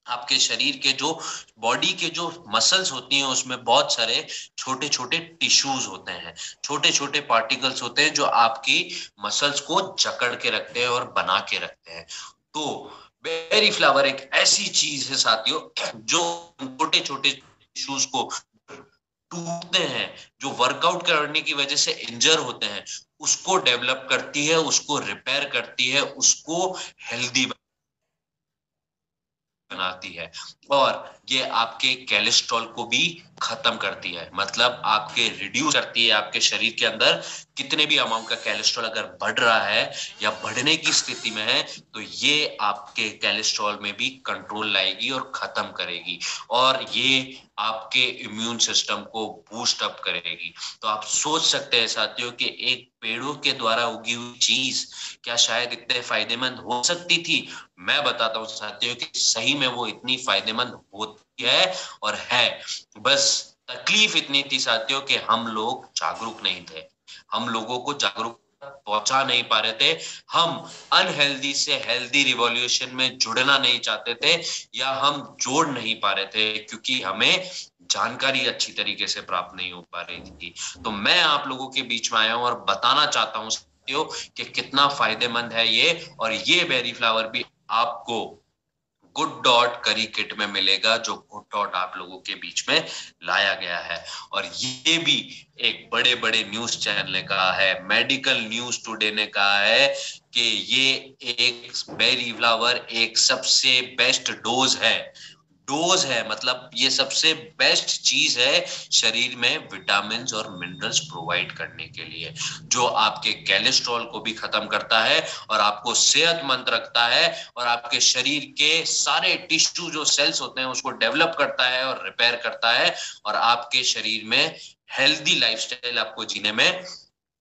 आपके शरीर के जो बॉडी के जो मसल्स होती हैं उसमें बहुत सारे छोटे छोटे टिश्यूज होते हैं, छोटे छोटे पार्टिकल्स होते हैं जो आपकी मसल्स को जकड़ के रखते हैं और बना के रखते हैं। तो बेरी फ्लावर एक ऐसी चीज है साथियों जो छोटे छोटे टिश्यूज को टूटते हैं, जो वर्कआउट करने की वजह से इंजर होते हैं, उसको डेवलप करती है, उसको रिपेयर करती है, उसको हेल्दी बनाती है। और ये आपके कोलेस्ट्रॉल को भी खत्म करती है, मतलब आपके रिड्यूस करती है। आपके शरीर के अंदर कितने भी अमाउंट का कोलेस्ट्रॉल अगर बढ़ रहा है या बढ़ने की स्थिति में है, तो ये आपके कोलेस्ट्रॉल में भी कंट्रोल लाएगी और खत्म करेगी, और ये आपके इम्यून सिस्टम को बूस्ट अप करेगी। तो आप सोच सकते हैं साथियों कि एक पेड़ों के द्वारा उगी हुई चीज क्या शायद इतने फायदेमंद हो सकती थी? मैं बताता हूँ साथियों कि सही में वो इतनी फायदेमंद होती है और है। बस तकलीफ इतनी थी साथियों कि हम लोग जागरूक नहीं थे, हम लोगों को जागरूक पहुंचा नहीं पा रहे थे, हम अनहेल्दी से हेल्दी रिवॉल्यूशन में जुड़ना नहीं चाहते थे, या हम जोड़ नहीं पा रहे थे क्योंकि हमें जानकारी अच्छी तरीके से प्राप्त नहीं हो पा रही थी। तो मैं आप लोगों के बीच में आया हूं और बताना चाहता हूं कि कितना फायदेमंद है ये, और ये बेरी फ्लावर भी आपको गुड डॉट करी किट में मिलेगा, जो गुड डॉट आप लोगों के बीच में लाया गया है। और ये भी एक बड़े बड़े न्यूज चैनल ने कहा है, मेडिकल न्यूज टुडे ने कहा है कि ये एक बेरी फ्लावर एक सबसे बेस्ट डोज है, मतलब ये सबसे बेस्ट चीज है शरीर में विटामिन और मिनरल्स प्रोवाइड करने के लिए, जो आपके कोलेस्ट्रॉल को भी खत्म करता है और आपको सेहतमंद रखता है और आपके शरीर के सारे टिश्यू जो सेल्स होते हैं उसको डेवलप करता है और रिपेयर करता है और आपके शरीर में हेल्दी लाइफस्टाइल आपको जीने में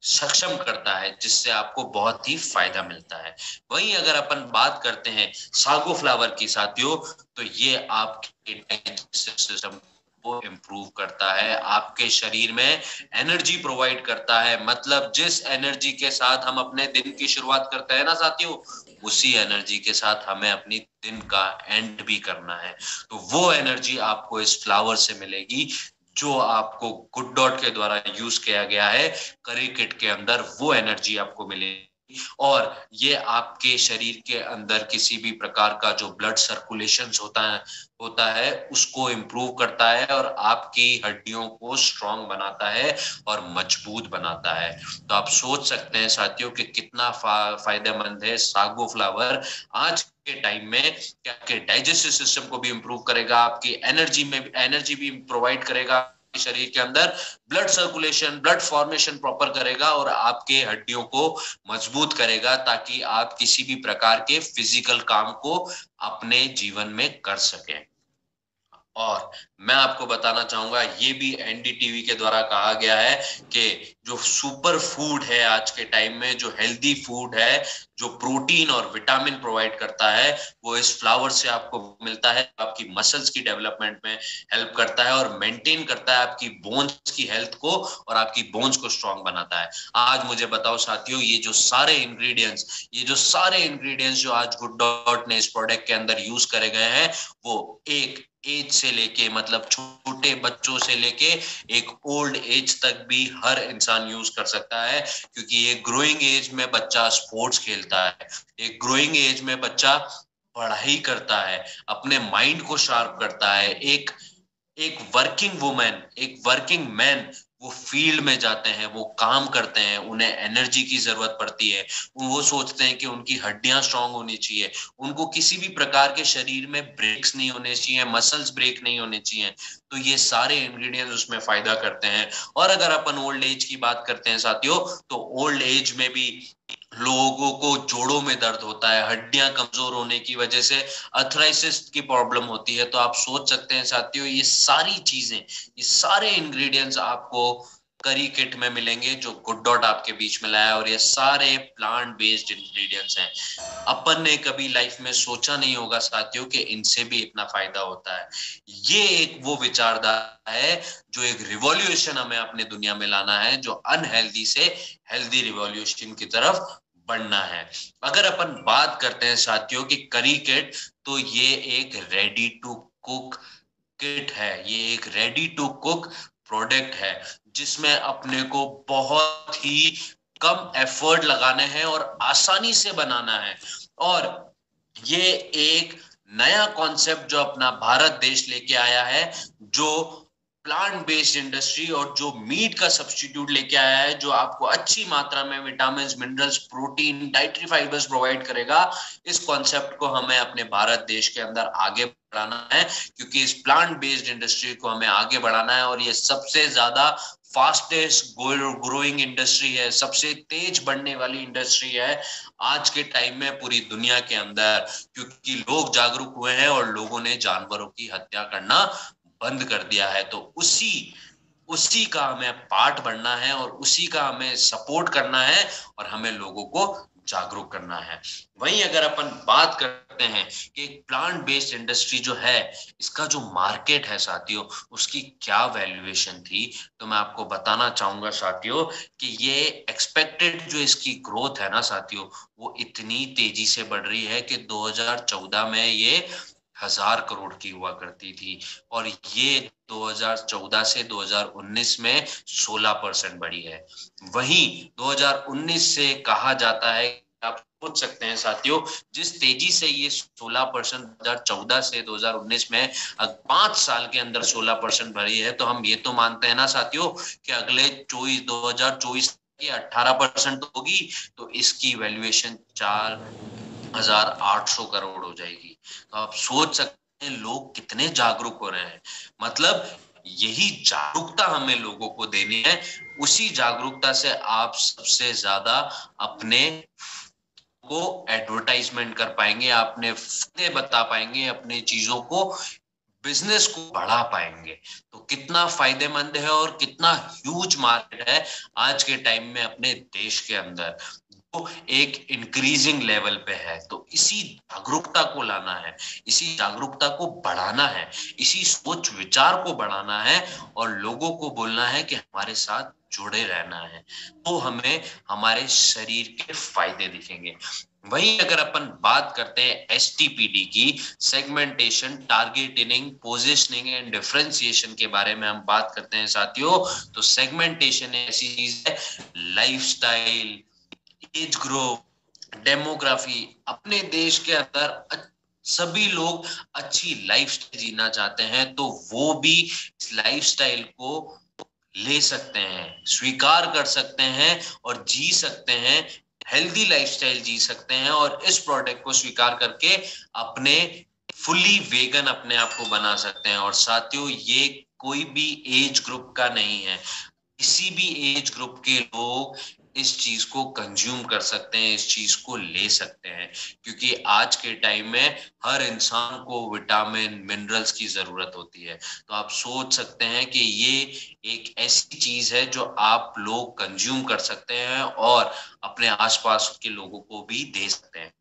सक्षम करता है, जिससे आपको बहुत ही फायदा मिलता है। वहीं अगर अपन बात करते हैं सागो फ्लावर की साथियों, तो ये आपके डाइजेस्टिव सिस्टम को इम्प्रूव करता है, आपके शरीर में एनर्जी प्रोवाइड करता है। मतलब जिस एनर्जी के साथ हम अपने दिन की शुरुआत करते हैं ना साथियों, उसी एनर्जी के साथ हमें अपनी दिन का एंड भी करना है। तो वो एनर्जी आपको इस फ्लावर से मिलेगी जो आपको गुड डॉट के द्वारा यूज किया गया है करी किट के अंदर, वो एनर्जी आपको मिलेगी। और ये आपके शरीर के अंदर किसी भी प्रकार का जो ब्लड सर्कुलेशन होता है उसको इम्प्रूव करता है और आपकी हड्डियों को स्ट्रांग बनाता है और मजबूत बनाता है। तो आप सोच सकते हैं साथियों कि कितना फायदेमंद है सागो फ्लावर आज के टाइम में, कि आपके डाइजेस्टिव सिस्टम को भी इम्प्रूव करेगा, आपकी एनर्जी भी प्रोवाइड करेगा शरीर के अंदर, blood circulation blood formation proper करेगा और आपके हड्डियों को मजबूत करेगा, ताकि आप किसी भी प्रकार के फिजिकल काम को अपने जीवन में कर सकें। और मैं आपको बताना चाहूंगा, ये भी एनडीटीवी के द्वारा कहा गया है कि जो सुपर फूड है आज के टाइम में, जो हेल्दी फूड है, जो प्रोटीन और विटामिन प्रोवाइड करता है, वो इस फ्लावर से आपको मिलता है। आपकी मसल्स की डेवलपमेंट में हेल्प करता है और मेंटेन करता है आपकी बोन्स की हेल्थ को और आपकी बोन्स को स्ट्रांग बनाता है। आज मुझे बताओ साथियों, ये जो सारे इंग्रेडिएंट्स जो आज गुड डॉट ने इस प्रोडक्ट के अंदर यूज करे गए हैं, वो एक एज से लेके, मतलब छोटे बच्चों से लेके एक ओल्ड एज तक भी हर इंसान यूज कर सकता है, क्योंकि ये ग्रोइंग एज में बच्चा स्पोर्ट्स खेलता है, एक ग्रोइंग एज में बच्चा पढ़ाई करता है, अपने माइंड को शार्प करता है। एक एक वर्किंग मैन वो फील्ड में जाते हैं, वो काम करते हैं, उन्हें एनर्जी की जरूरत पड़ती है, वो सोचते हैं कि उनकी हड्डियां स्ट्रांग होनी चाहिए, उनको किसी भी प्रकार के शरीर में ब्रेक्स नहीं होने चाहिए, मसल्स ब्रेक नहीं होने चाहिए। तो ये सारे इंग्रेडिएंट्स उसमें फायदा करते हैं। और अगर अपन ओल्ड एज की बात करते हैं साथियों, तो ओल्ड एज में भी लोगों को जोड़ों में दर्द होता है, हड्डियां कमजोर होने की वजह से अर्थराइटिस की प्रॉब्लम होती है। तो आप सोच सकते हैं साथियों, ये सारी चीजें, ये सारे इंग्रेडिएंट्स आपको करी किट में मिलेंगे जो गुड डॉट आपके बीच में लाया, और ये सारे प्लांट बेस्ड इंग्रेडिएंट्स हैं। अपन ने कभी लाइफ में सोचा नहीं होगा साथियों कि इनसे भी इतना फायदा होता है। ये एक वो विचारधारा है जो एक रिवॉल्यूशन हमें अपने दुनिया में लाना है, जो अनहेल्दी से हेल्दी रिवॉल्यूशन की तरफ बढ़ना है। अगर अपन बात करते हैं साथियों की करी किट, तो ये एक रेडी टू कुक किट है, ये एक रेडी टू कुक प्रोडक्ट है, जिसमें अपने को बहुत ही कम एफर्ट लगाने हैं और आसानी से बनाना है। और ये एक नया कॉन्सेप्ट जो अपना भारत देश लेके आया है, जो प्लांट बेस्ड इंडस्ट्री और जो मीट का सब्स्टिट्यूट लेके आया है, जो आपको अच्छी मात्रा में vitamin minerals protein dietary fibres provide करेगा। इस कॉन्सेप्ट को हमें अपने भारत देश के अंदर आगे बढ़ाना है, क्योंकि इस प्लांट बेस्ड इंडस्ट्री को हमें आगे बढ़ाना है। और ये सबसे ज्यादा फास्टेस्ट ग्रोइंग इंडस्ट्री है, सबसे तेज बढ़ने वाली इंडस्ट्री है आज के टाइम में पूरी दुनिया के अंदर, क्योंकि लोग जागरूक हुए हैं और लोगों ने जानवरों की हत्या करना बंद कर दिया है। तो उसी का हमें पार्ट बनना है और उसी का हमें सपोर्ट करना है और हमें लोगों को जागरूक करना है। वहीं अगर अपन बात करते हैं कि एक प्लांट बेस्ड इंडस्ट्री जो है, इसका जो मार्केट है साथियों, उसकी क्या वैल्यूएशन थी, तो मैं आपको बताना चाहूंगा साथियों कि ये एक्सपेक्टेड जो इसकी ग्रोथ है ना साथियों, वो इतनी तेजी से बढ़ रही है कि 2014 में ये 1000 करोड़ की हुआ करती थी, और ये 2014 से 2019 में 16% बढ़ी है। वहीं 2019 से कहा जाता है आप सोच सकते हैं साथियों, जिस तेजी से ये 16% 2014 से 2019 में 5 साल के अंदर 16% बढ़ी है, तो हम ये तो मानते हैं ना साथियों कि अगले 2024 की 18% होगी, तो इसकी वैल्यूएशन 4,800 करोड़ हो जाएगी। तो आप सोच सकते हैं लोग कितने जागरूक हो रहे हैं। मतलब यही जागरूकता हमें लोगों को देनी है, उसी जागरूकता से आप सबसे ज्यादा अपने को एडवर्टाइजमेंट कर पाएंगे, अपने फायदे बता पाएंगे, अपने चीजों को, बिजनेस को बढ़ा पाएंगे। तो कितना फायदेमंद है और कितना ह्यूज मार्केट है आज के टाइम में अपने देश के अंदर, तो एक इंक्रीजिंग लेवल पे है। तो इसी जागरूकता को लाना है, इसी जागरूकता को बढ़ाना है, इसी सोच विचार को बढ़ाना है और लोगों को बोलना है कि हमारे साथ जुड़े रहना है, तो हमें हमारे शरीर के फायदे दिखेंगे। वहीं अगर अपन बात करते हैं एसटीपीडी की, segmentation, targeting, positioning and differentiation के बारे में हम बात करते हैं साथियों, तो सेगमेंटेशन ऐसी चीज है, लाइफस्टाइल, एज ग्रुप, डेमोग्राफी, अपने देश के अंदर सभी लोग अच्छी लाइफस्टाइल जीना चाहते हैं, तो वो भी इस लाइफस्टाइल को ले सकते हैं, स्वीकार कर सकते हैं और जी सकते हैं, हेल्दी लाइफस्टाइल जी सकते हैं और इस प्रोडक्ट को स्वीकार करके अपने फुली वेगन अपने आप को बना सकते हैं। और साथियों ये कोई भी एज ग्रुप का नहीं है, किसी भी एज ग्रुप के लोग इस चीज को कंज्यूम कर सकते हैं, इस चीज को ले सकते हैं, क्योंकि आज के टाइम में हर इंसान को विटामिन मिनरल्स की जरूरत होती है। तो आप सोच सकते हैं कि ये एक ऐसी चीज है जो आप लोग कंज्यूम कर सकते हैं और अपने आसपास के लोगों को भी दे सकते हैं।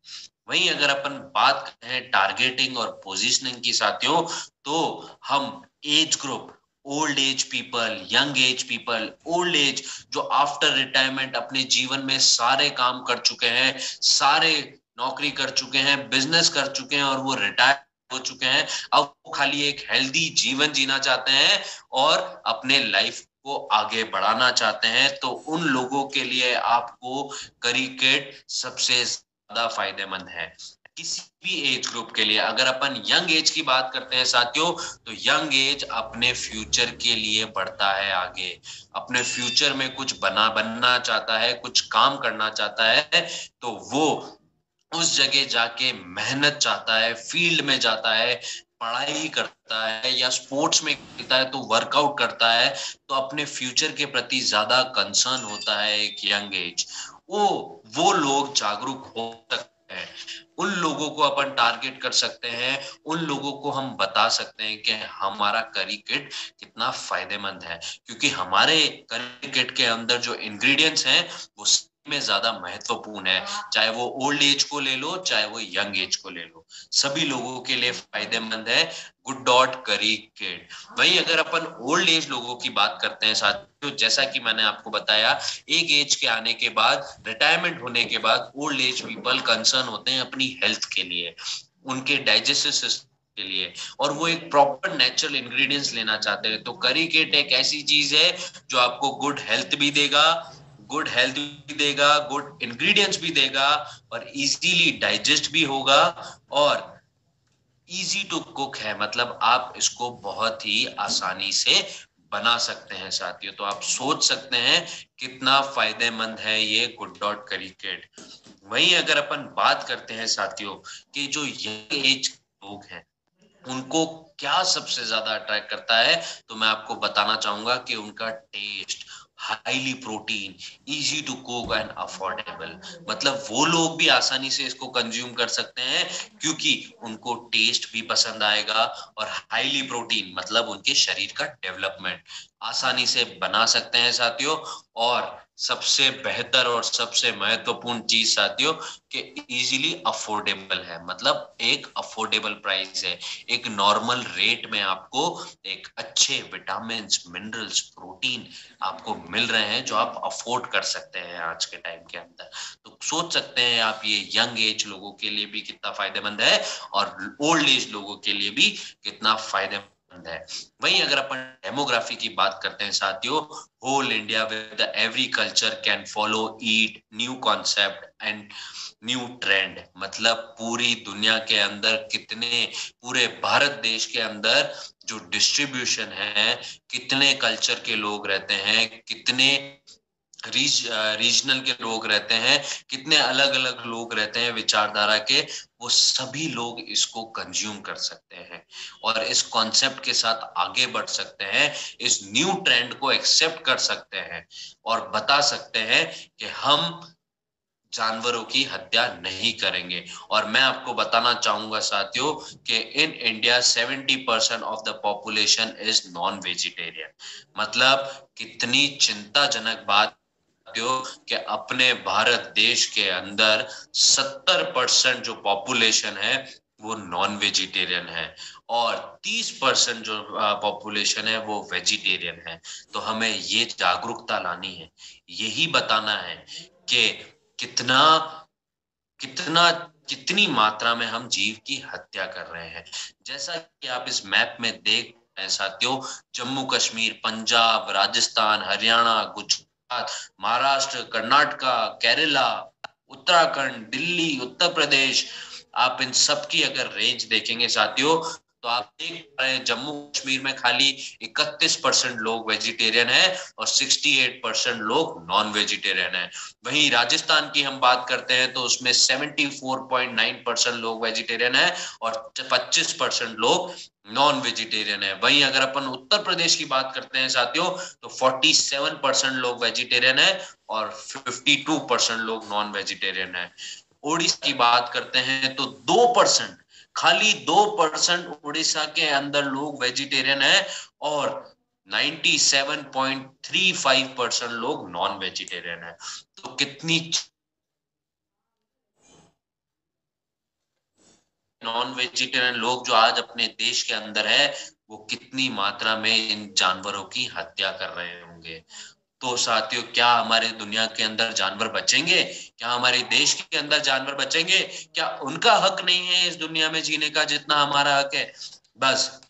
वहीं अगर अपन बात करते हैं टारगेटिंग और पोजीशनिंग की साथियों, तो हम age group, old age people, young age people, old age जो आफ्टर रिटायरमेंट अपने जीवन में सारे काम कर चुके हैं, सारे नौकरी कर चुके हैं, बिजनेस कर चुके हैं और वो रिटायर हो चुके हैं, अब वो खाली एक हेल्दी जीवन जीना चाहते हैं और अपने लाइफ को आगे बढ़ाना चाहते हैं, तो उन लोगों के लिए आपको क्रिकेट सबसे ज्यादा फायदेमंद है। किसी भी एज ग्रुप के लिए अगर अपन यंग एज की बात करते हैं साथियों, तो यंग एज अपने फ्यूचर के लिए बढ़ता है आगे, अपने फ्यूचर में कुछ बनना चाहता है, कुछ काम करना चाहता है, तो वो उस जगह जाके मेहनत चाहता है, फील्ड में जाता है, पढ़ाई करता है या स्पोर्ट्स में खेलता है, तो वर्कआउट करता है, तो अपने फ्यूचर के प्रति ज्यादा कंसर्न होता है एक यंग एज। वो लोग जागरूक हो सकते हैं, उन लोगों को अपन टारगेट कर सकते हैं, उन लोगों को हम बता सकते हैं कि हमारा क्रिकेट कितना फायदेमंद है, क्योंकि हमारे क्रिकेट के अंदर जो इंग्रेडिएंट्स हैं वो में ज्यादा महत्वपूर्ण है, चाहे वो ओल्ड एज को ले लो, चाहे वो यंग एज को ले लो, सभी लोगों के लिए फायदेमंद है गुड डॉट क्रिकेट। वहीं अगर अपन ओल्ड एज लोगों की बात करते हैं साथियों, जैसा कि मैंने आपको बताया, एक एज के आने के बाद, रिटायरमेंट होने के बाद ओल्ड एज पीपल कंसर्न होते हैं अपनी हेल्थ के लिए, उनके डाइजेस्टिव सिस्टम के लिए, और वो एक प्रॉपर नेचुरल इंग्रेडिएंट्स लेना चाहते हैं। तो क्रिकेट एक ऐसी चीज है जो आपको गुड हेल्थ भी देगा, गुड इंग्रेडिएंट्स भी देगा और इजीली डाइजेस्ट भी होगा और इजी टू कुक है, मतलब आप इसको बहुत ही आसानी से बना सकते हैं साथियों। तो आप सोच सकते हैं कितना फायदेमंद है ये गुड डॉट क्रिकेट। वहीं अगर अपन बात करते हैं साथियों कि जो यंग एज लोग हैं उनको क्या सबसे ज्यादा अट्रैक्ट करता है, तो मैं आपको बताना चाहूंगा कि उनका taste, highly protein, easy to cook and affordable, मतलब वो लोग भी आसानी से इसको कंज्यूम कर सकते हैं क्योंकि उनको टेस्ट भी पसंद आएगा और हाईली प्रोटीन मतलब उनके शरीर का डेवलपमेंट आसानी से बना सकते हैं साथियों। और सबसे बेहतर और सबसे महत्वपूर्ण चीज साथियों कि इजीली अफोर्डेबल है, मतलब एक अफोर्डेबल प्राइस है, एक नॉर्मल रेट में आपको एक अच्छे विटामिन, मिनरल्स, प्रोटीन आपको मिल रहे हैं जो आप अफोर्ड कर सकते हैं आज के टाइम के अंदर। तो सोच सकते हैं आप ये यंग एज लोगों के लिए भी कितना फायदेमंद है और ओल्ड एज लोगों के लिए भी कितना फायदेमंद है। वहीं अगर अपन डेमोग्राफी की बात करते हैं साथियों, whole India with every culture can follow eat new concept and new trend, मतलब पूरी दुनिया के अंदर कितने, पूरे भारत देश के अंदर जो डिस्ट्रीब्यूशन है, कितने कल्चर के लोग रहते हैं, कितने रीजनल के लोग रहते हैं, कितने अलग अलग लोग रहते हैं विचारधारा के, वो सभी लोग इसको कंज्यूम कर सकते हैं और इस कॉन्सेप्ट के साथ आगे बढ़ सकते हैं, इस न्यू ट्रेंड को एक्सेप्ट कर सकते हैं और बता सकते हैं कि हम जानवरों की हत्या नहीं करेंगे। और मैं आपको बताना चाहूंगा साथियों कि in India 70% of the population is non vegetarian. मतलब कितनी चिंताजनक बात कि अपने भारत देश के अंदर 70% जो पॉपुलेशन है वो नॉन वेजिटेरियन है और 30% जो पॉपुलेशन है वो वेजिटेरियन है। तो हमें ये जागरूकता लानी है, यही बताना है कि कितना कितना कितनी मात्रा में हम जीव की हत्या कर रहे हैं। जैसा कि आप इस मैप में देख रहे हैं साथियों, जम्मू कश्मीर, पंजाब, राजस्थान, हरियाणा, गुजरात, महाराष्ट्र, कर्नाटका, केरला, उत्तराखंड, दिल्ली, उत्तर प्रदेश, आप इन सब की अगर रेंज देखेंगे साथियों तो आप देख रहे हैं जम्मू कश्मीर में खाली 31% लोग वेजिटेरियन है और 68% लोग नॉन वेजिटेरियन है। वहीं राजस्थान की हम बात करते हैं तो उसमें 74.9% लोग वेजिटेरियन है और 25% लोग नॉन वेजिटेरियन है। वहीं अगर अपन उत्तर प्रदेश की बात करते हैं साथियों तो 47% लोग वेजिटेरियन है और 52% लोग नॉन वेजिटेरियन है। ओडिशा की बात करते हैं तो 2%, खाली 2% उड़ीसा के अंदर लोग वेजिटेरियन है और 97.35% लोग नॉन वेजिटेरियन है। तो कितनी नॉन वेजिटेरियन लोग जो आज अपने देश के अंदर है वो कितनी मात्रा में इन जानवरों की हत्या कर रहे होंगे। तो साथियों, क्या हमारे दुनिया के अंदर जानवर बचेंगे? क्या हमारे देश के अंदर जानवर बचेंगे? क्या उनका हक नहीं है इस दुनिया में जीने का जितना हमारा हक है? बस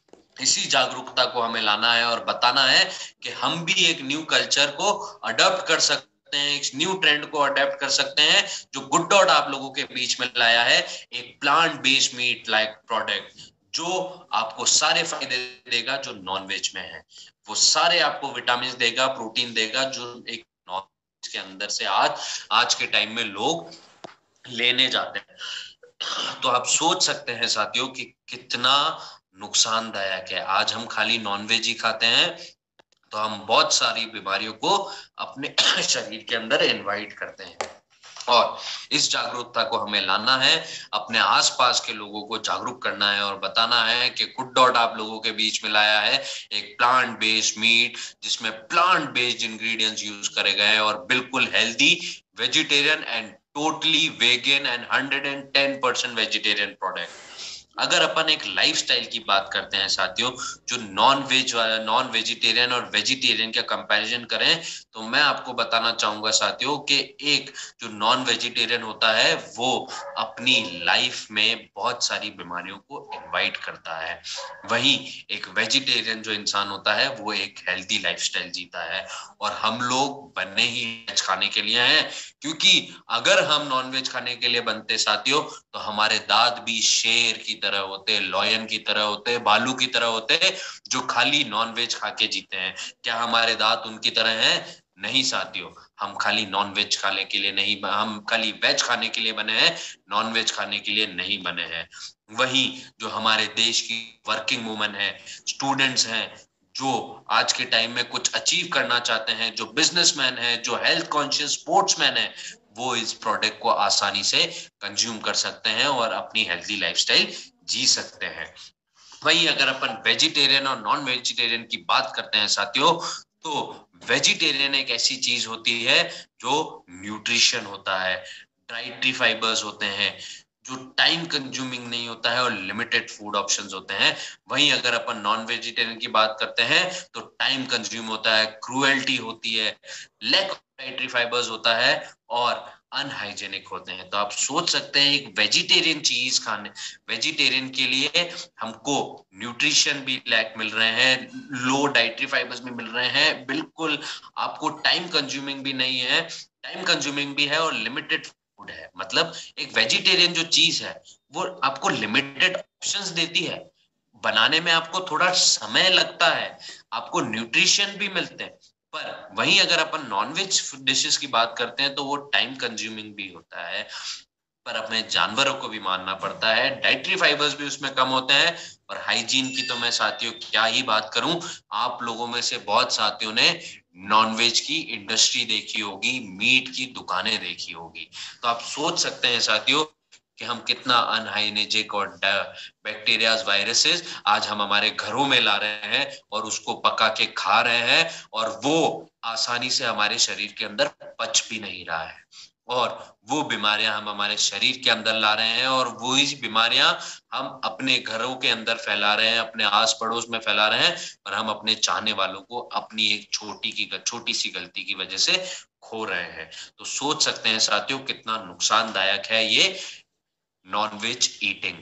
इसी जागरूकता को हमें लाना है और बताना है कि हम भी एक न्यू कल्चर को अडॉप्ट कर सकते हैं, एक न्यू ट्रेंड को अडेप्ट कर सकते हैं। जो गुड डॉट आप लोगों के बीच में लाया है, एक plant based meet like product जो आपको सारे फायदे देगा जो नॉन वेज में है, वो सारे आपको विटामिन देगा, प्रोटीन देगा जो एक नॉन वेज के अंदर से आज के टाइम में लोग लेने जाते हैं। तो आप सोच सकते हैं साथियों कि कितना नुकसानदायक है। आज हम खाली नॉनवेज ही खाते हैं तो हम बहुत सारी बीमारियों को अपने शरीर के अंदर इनवाइट करते हैं और इस जागरूकता को हमें लाना है, अपने आसपास के लोगों को जागरूक करना है और बताना है कि गुड डॉट आप लोगों के बीच में लाया है एक प्लांट बेस्ड मीट जिसमें प्लांट बेस्ड इंग्रेडिएंट्स यूज करे गए हैं और बिल्कुल healthy vegetarian and totally vegan and 110% vegetarian product. अगर अपन एक लाइफस्टाइल की बात करते हैं साथियों, जो नॉन वेजिटेरियन और वेजिटेरियन का कंपैरिजन करें तो मैं आपको बताना चाहूंगा साथियों कि एक जो नॉन वेजिटेरियन होता है वो अपनी लाइफ में बहुत सारी बीमारियों को इनवाइट करता है, वहीं एक वेजिटेरियन जो इंसान होता है वो एक हेल्दी लाइफस्टाइल जीता है। और हम लोग बने ही वेज खाने के लिए हैं, क्योंकि अगर हम नॉन वेज खाने के लिए बनते साथियों तो हमारे दांत भी शेर की तरह होते, लॉयन की तरह होते, भालू की तरह होते जो खाली नॉन वेज खा के जीते हैं। क्या हमारे दांत उनकी तरह हैं? नहीं साथियों, हम खाली नॉन वेज खाने के लिए नहीं, हम खाली वेज खाने के लिए बने हैं, नॉन वेज खाने के लिए नहीं बने हैं। वहीं जो हमारे देश की वर्किंग वुमेन है, स्टूडेंट्स हैं, जो आज के टाइम में कुछ अचीव करना चाहते हैं, जो बिजनेसमैन है, जो हेल्थ कॉन्शियस स्पोर्ट्समैन है, वो इस प्रोडक्ट को आसानी से कंज्यूम कर सकते हैं और अपनी हेल्दी लाइफस्टाइल जी सकते हैं। वहीं अगर अपन वेजिटेरियन और नॉन वेजिटेरियन की बात करते हैं साथियों तो वेजिटेरियन एक ऐसी चीज होती है जो न्यूट्रिशन होता है, डाइटरी फाइबर्स होते हैं, जो टाइम कंज्यूमिंग नहीं होता है और लिमिटेड फूड ऑप्शंस होते हैं। वहीं अगर अपन नॉन वेजिटेरियन की बात करते हैं तो टाइम कंज्यूम होता है, क्रूएल्टी होती है, लैक ऑफ डाइटरी फाइबर्स होता है और अनहाइजेनिक होते हैं। तो आप सोच सकते हैं एक वेजिटेरियन चीज खाने, वेजिटेरियन के लिए हमको न्यूट्रिशन भी लैक मिल रहे हैं, लो डाइटरी फाइबर्स भी मिल रहे हैं, बिल्कुल आपको टाइम कंज्यूमिंग भी नहीं है, टाइम कंज्यूमिंग भी है और लिमिटेड फूड है। मतलब एक वेजिटेरियन जो चीज है वो आपको लिमिटेड ऑप्शंस देती है, बनाने में आपको थोड़ा समय लगता है, आपको न्यूट्रिशन भी मिलते हैं, पर वहीं अगर अपन नॉनवेज डिशेस की बात करते हैं तो वो टाइम कंज्यूमिंग भी होता है, पर अपने जानवरों को भी मानना पड़ता है, डाइटरी फाइबर्स भी उसमें कम होते हैं। और हाइजीन की तो मैं साथियों क्या ही बात करूं, आप लोगों में से बहुत साथियों ने नॉनवेज की इंडस्ट्री देखी होगी, मीट की दुकानें देखी होगी, तो आप सोच सकते हैं साथियों कि हम कितना अनहाइजीनिक और बैक्टीरियाज वायरसेस आज हम हमारे घरों में ला रहे हैं और उसको पका के खा रहे हैं, और वो आसानी से हमारे शरीर के अंदर पच भी नहीं रहा है, और वो बीमारियां हम हमारे शरीर के अंदर ला रहे हैं, और वो ही बीमारियां हम अपने घरों के अंदर फैला रहे हैं, अपने आस पड़ोस में फैला रहे हैं, और हम अपने चाहने वालों को अपनी एक छोटी सी गलती की वजह से खो रहे हैं। तो सोच सकते हैं साथियों कितना नुकसानदायक है ये नॉनवेज ईटिंग।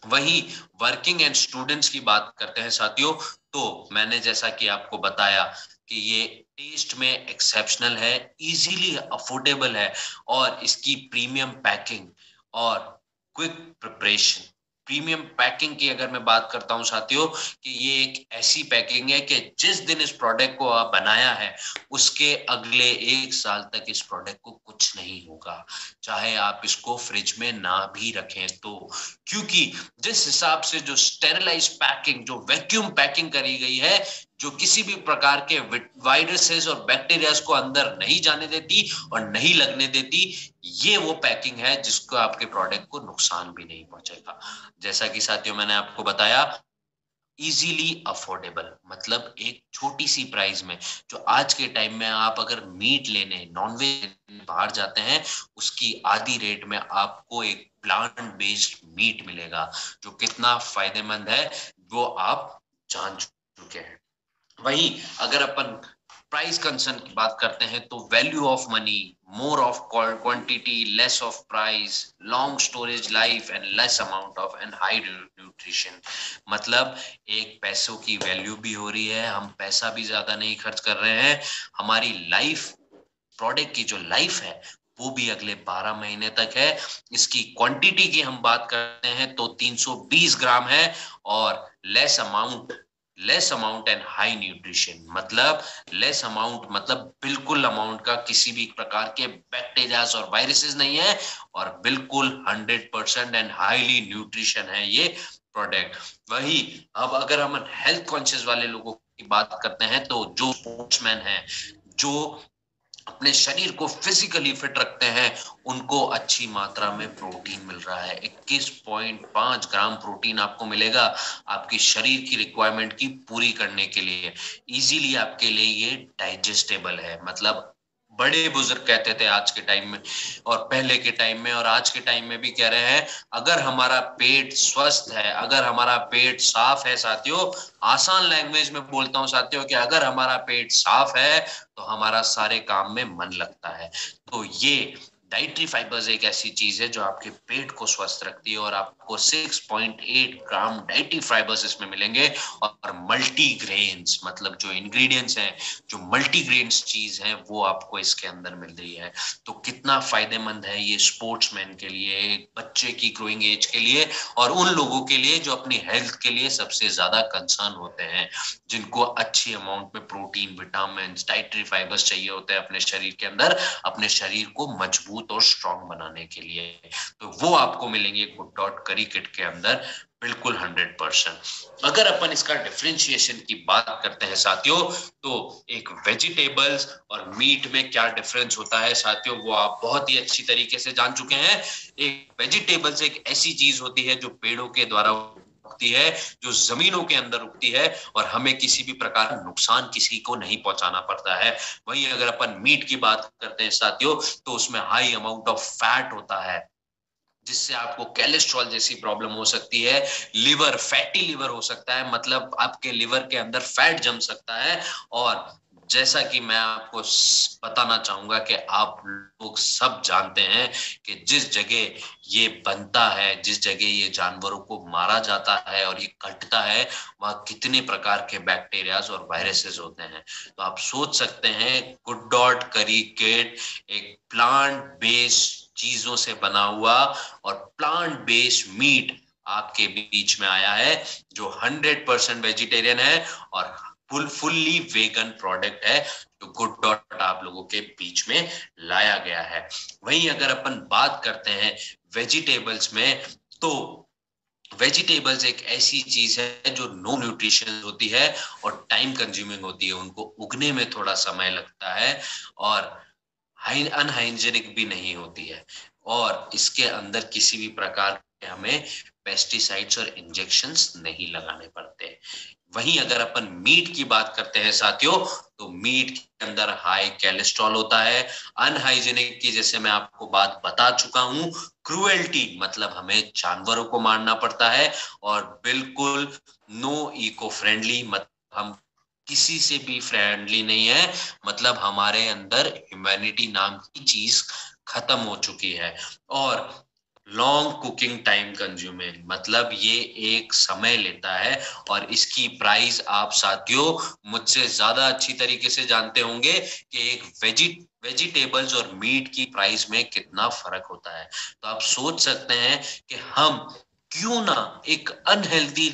वही वर्किंग एंड स्टूडेंट्स की बात करते हैं साथियों, तो मैंने जैसा कि आपको बताया कि ये टेस्ट में एक्सेप्शनल है, इजीली अफोर्डेबल है, और इसकी प्रीमियम पैकिंग और क्विक प्रिपरेशन, प्रीमियम पैकिंग की अगर मैं बात करता हूं साथियों कि ये एक ऐसी पैकिंग है कि जिस दिन इस प्रोडक्ट को आप बनाया है उसके अगले 1 साल तक इस प्रोडक्ट को कुछ नहीं होगा, चाहे आप इसको फ्रिज में ना भी रखें तो, क्योंकि जिस हिसाब से जो स्टेरिलाइज पैकिंग, जो वैक्यूम पैकिंग करी गई है, जो किसी भी प्रकार के वायरसेस और बैक्टीरियाज को अंदर नहीं जाने देती और नहीं लगने देती, ये वो पैकिंग है जिसको आपके प्रोडक्ट को नुकसान भी नहीं पहुंचेगा। जैसा कि साथियों मैंने आपको बताया इजीली अफोर्डेबल, मतलब एक छोटी सी प्राइस में, जो आज के टाइम में आप अगर मीट लेने नॉनवेज बाहर जाते हैं उसकी आधी रेट में आपको एक प्लांट बेस्ड मीट मिलेगा, जो कितना फायदेमंद है वो आप जान चुके हैं। वहीं अगर अपन प्राइस कंसर्न की बात करते हैं तो value of money, more of quantity, less of price, long storage life and less amount of and high nutrition, मतलब एक पैसों की वैल्यू भी हो रही है, हम पैसा भी ज्यादा नहीं खर्च कर रहे हैं, हमारी लाइफ, प्रोडक्ट की जो लाइफ है वो भी अगले 12 महीने तक है। इसकी क्वांटिटी की हम बात करते हैं तो 320 ग्राम है, और less amount and high nutrition, मतलब लेस अमाउंट मतलब बिल्कुल अमाउंट का किसी भी प्रकार के बैक्टीरियाज और वायरसेस नहीं है, और बिल्कुल 100% एंड हाईली न्यूट्रिशन है ये प्रोडक्ट। वही अब अगर हम हेल्थ कॉन्शियस वाले लोगों की बात करते हैं तो जो स्पोर्ट्समैन है, जो अपने शरीर को फिजिकली फिट रखते हैं, उनको अच्छी मात्रा में प्रोटीन मिल रहा है, 21.5 ग्राम प्रोटीन आपको मिलेगा आपकी शरीर की रिक्वायरमेंट की पूरी करने के लिए, इजीली आपके लिए ये डाइजेस्टेबल है। मतलब बड़े बुजुर्ग कहते थे आज के टाइम में और पहले के टाइम में और आज के टाइम में भी कह रहे हैं, अगर हमारा पेट स्वस्थ है, अगर हमारा पेट साफ है साथियों, आसान लैंग्वेज में बोलता हूं साथियों कि अगर हमारा पेट साफ है तो हमारा सारे काम में मन लगता है। तो ये डाइटरी फाइबर्स एक ऐसी चीज है जो आपके पेट को स्वस्थ रखती है, और आपको 6.8 ग्राम डाइटरी फाइबर्स इसमें मिलेंगे, और मल्टी ग्रेन्स, मतलब जो इंग्रेडिएंट्स हैं, जो मल्टी ग्रेन्स चीज है वो आपको इसके अंदर मिल रही है। तो कितना फायदेमंद है ये स्पोर्ट्समैन के लिए, एक बच्चे की ग्रोइंग एज के लिए, और उन लोगों के लिए जो अपनी हेल्थ के लिए सबसे ज्यादा कंसर्न होते हैं, जिनको अच्छी अमाउंट में प्रोटीन, विटामिन, डाइटरी फाइबर्स चाहिए होते हैं अपने शरीर के अंदर, अपने शरीर को मजबूत और स्ट्रांग बनाने के लिए। तो वो आपको मिलेंगे गुड डॉट करी किट के अंदर बिल्कुल 100%। अगर अपन इसका डिफरेंशिएशन की बात करते हैं साथियों, तो एक वेजिटेबल्स और मीट में क्या डिफरेंस होता है साथियों, वो आप बहुत ही अच्छी तरीके से जान चुके हैं। एक वेजिटेबल्स एक ऐसी चीज होती है जो पेड़ों के द्वारा उगती है, जो जमीनों के अंदर उगती है, और हमें किसी भी प्रकार का नुकसान किसी को नहीं पहुंचाना पड़ता है। वहीं अगर अपन मीट की बात करते हैं साथियों, तो उसमें हाई अमाउंट ऑफ फैट होता है, जिससे आपको कोलेस्ट्रॉल जैसी प्रॉब्लम हो सकती है, लिवर, फैटी लिवर हो सकता है, मतलब आपके लिवर के अंदर फैट जम सकता है, और जैसा कि मैं आपको बताना चाहूंगा कि आप लोग सब जानते हैं कि जिस जगह ये बनता है, जिस जगह ये जानवरों को मारा जाता है और ये कटता है, वहां कितने प्रकार के बैक्टीरियाज और वायरसेस होते हैं। तो आप सोच सकते हैं गुड डॉट करी किट एक प्लांट बेस्ड चीजों से बना हुआ और प्लांट बेस्ड मीट आपके बीच में आया है, जो 100% वेजिटेरियन है और फुल्ली वेगन प्रोडक्ट है, जो गुड डॉट आप लोगों के बीच में लाया गया है। वहीं अगर अपन बात करते हैं वेजिटेबल्स में, तो वेजिटेबल्स एक ऐसी चीज है जो नो न्यूट्रिशन होती है और टाइम कंज्यूमिंग होती है, उनको उगने में थोड़ा समय लगता है और अनहाइजीनिक भी नहीं होती है, और इसके अंदर किसी भी प्रकार के हमें पेस्टिसाइड्स और इंजेक्शंस नहीं लगाने पड़ते। वहीं अगर अपन मीट की बात करते हैं साथियों, तो मीट के अंदर हाई कोलेस्ट्रॉल होता है, अनहाइजीनिक की जैसे मैं आपको बात बता चुका हूं, क्रूएल्टी मतलब हमें जानवरों को मारना पड़ता है, और बिल्कुल नो इको फ्रेंडली मतलब हम किसी से भी फ्रेंडली नहीं है, मतलब हमारे अंदर ह्यूमैनिटी नाम की चीज खत्म हो चुकी है। और लॉन्ग कुकिंग टाइम कंज्यूमिंग मतलब ये एक समय लेता है, और इसकी प्राइस आप साथियों मुझसे ज्यादा अच्छी तरीके से जानते होंगे कि एक वेजिटेबल्स और मीट की प्राइस में कितना फर्क होता है। तो आप सोच सकते हैं कि हम क्यों ना एक अनहेल्दी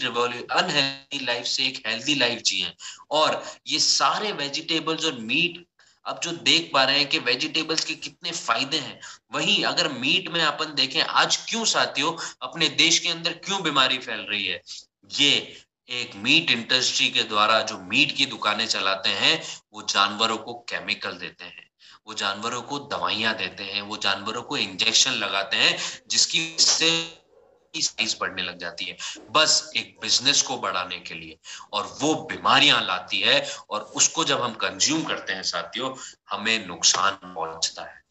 लाइफ से एक हेल्दी लाइफ जिए। और ये सारे वेजिटेबल्स और मीट अब जो देख पा रहे हैं कि वेजिटेबल्स के कितने फायदे हैं, वहीं अगर मीट में अपन देखें आज क्यों साथियों अपने देश के अंदर क्यों बीमारी फैल रही है, ये एक मीट इंडस्ट्री के द्वारा जो मीट की दुकानें चलाते हैं वो जानवरों को केमिकल देते हैं, वो जानवरों को दवाइयां देते हैं, वो जानवरों को इंजेक्शन लगाते हैं, जिसकी से साइज बढ़ने लग जाती है बस एक बिजनेस को बढ़ाने के लिए, और वो बीमारियां लाती है, और उसको जब हम कंज्यूम करते हैं साथियों हमें नुकसान पहुंचता है।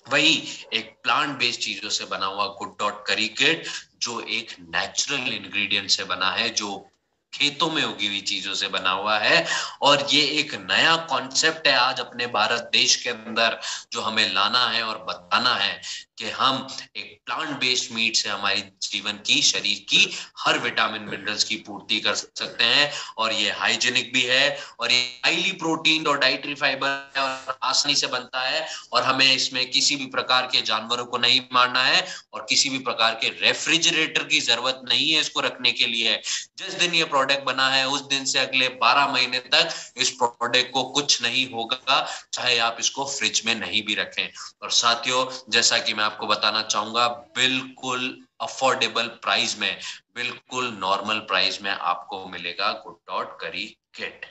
वही एक प्लांट बेस्ड चीजों से बना हुआ गुड डॉट करी किट जो एक नेचुरल इंग्रेडिएंट से बना है, जो खेतों में उगी हुई चीजों से बना हुआ है, और ये एक नया कॉन्सेप्ट है आज अपने भारत देश के अंदर जो हमें लाना है और बताना है कि हम एक प्लांट बेस्ड मीट से हमारी जीवन की शरीर की हर विटामिन मिनरल्स की पूर्ति कर सकते हैं, और ये हाइजीनिक भी है, और ये हाईली प्रोटीन और डाइटरी फाइबर है और आसानी से बनता है, और हमें इसमें किसी भी प्रकार के जानवरों को नहीं मारना है और किसी भी प्रकार के रेफ्रिजरेटर की जरूरत नहीं है इसको रखने के लिए। जिस दिन ये प्रोडक्ट बना है उस दिन से अगले 12 महीने तक इस प्रोडक्ट को कुछ नहीं होगा, चाहे आप इसको फ्रिज में नहीं भी रखें। और साथियों जैसा कि मैं आपको बताना चाहूंगा बिल्कुल अफोर्डेबल प्राइस में, बिल्कुल नॉर्मल प्राइस में आपको मिलेगा गुड डॉट करी किट।